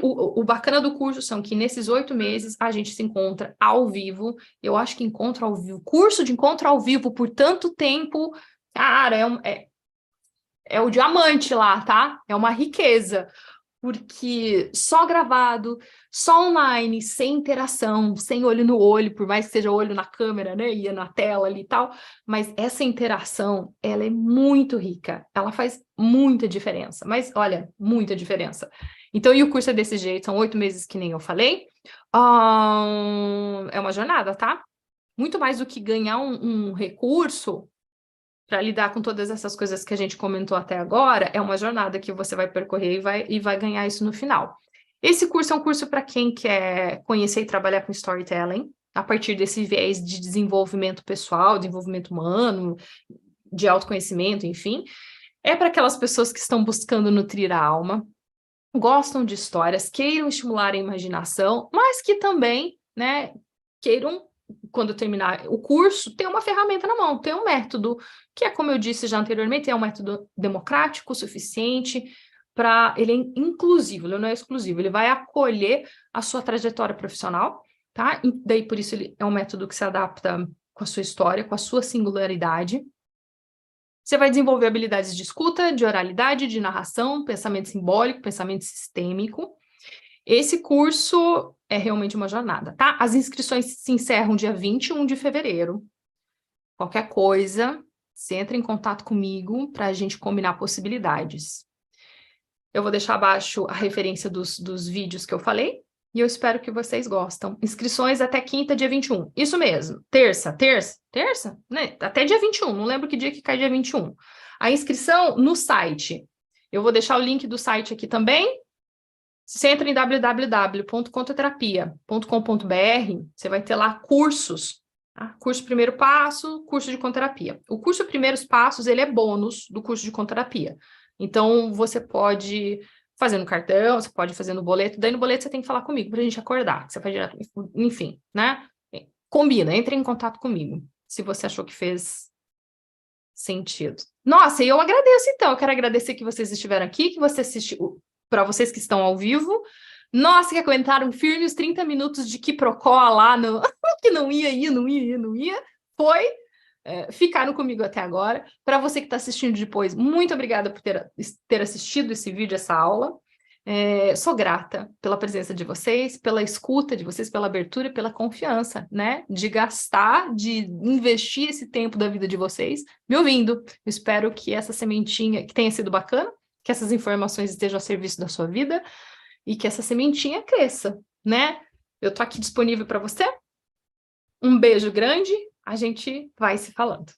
O bacana do curso são que nesses 8 meses a gente se encontra ao vivo. Eu acho que encontro ao vivo, curso de encontro ao vivo por tanto tempo, cara, é o diamante lá, tá? É uma riqueza, porque só gravado, só online, sem interação, sem olho no olho, por mais que seja olho na câmera, né, e na tela ali e tal, mas essa interação, ela é muito rica, ela faz muita diferença, mas olha, muita diferença. Então, e o curso é desse jeito, são 8 meses que nem eu falei, é uma jornada, tá? Muito mais do que ganhar um recurso para lidar com todas essas coisas que a gente comentou até agora, é uma jornada que você vai percorrer e vai ganhar isso no final. Esse curso é um curso para quem quer conhecer e trabalhar com storytelling, a partir desse viés de desenvolvimento pessoal, desenvolvimento humano, de autoconhecimento, enfim. É para aquelas pessoas que estão buscando nutrir a alma, gostam de histórias, queiram estimular a imaginação, mas que também, né, queiram, quando terminar o curso, ter uma ferramenta na mão, ter um método, que é, como eu disse já anteriormente, é um método democrático, suficiente, para ele é inclusivo, ele não é exclusivo, ele vai acolher a sua trajetória profissional, tá? E daí, por isso, ele é um método que se adapta com a sua história, com a sua singularidade. Você vai desenvolver habilidades de escuta, de oralidade, de narração, pensamento simbólico, pensamento sistêmico. Esse curso é realmente uma jornada, tá? As inscrições se encerram dia 21 de fevereiro. Qualquer coisa, você entra em contato comigo para a gente combinar possibilidades. Eu vou deixar abaixo a referência dos vídeos que eu falei, e eu espero que vocês gostem. Inscrições até quinta, dia 21. Isso mesmo. Terça? Né? Até dia 21. Não lembro que dia que cai dia 21. A inscrição no site. Eu vou deixar o link do site aqui também. Você entra em www.contoterapia.com.br, você vai ter lá cursos. Tá? Curso Primeiro Passo, curso de Conterapia. O curso Primeiros Passos, ele é bônus do curso de Conterapia. Então, você pode fazer no cartão, você pode fazer no boleto. Daí no boleto você tem que falar comigo para a gente acordar. Você faz direto, enfim, né? Combina, entre em contato comigo, se você achou que fez sentido. Nossa, e eu agradeço então. Eu quero agradecer que vocês estiveram aqui, que você assistiu, para vocês que estão ao vivo. Nossa, que aguentaram firme os 30 minutos de quiprocó lá, no... que não ia. Ficaram comigo até agora. Para você que está assistindo depois, muito obrigada por ter assistido esse vídeo, essa aula. Sou grata pela presença de vocês, pela escuta de vocês, pela abertura e pela confiança, né? De gastar, de investir esse tempo da vida de vocês me ouvindo. Eu espero que essa sementinha, que tenha sido bacana, que essas informações estejam a serviço da sua vida e que essa sementinha cresça, né? Eu tô aqui disponível para você. Um beijo grande, a gente vai se falando.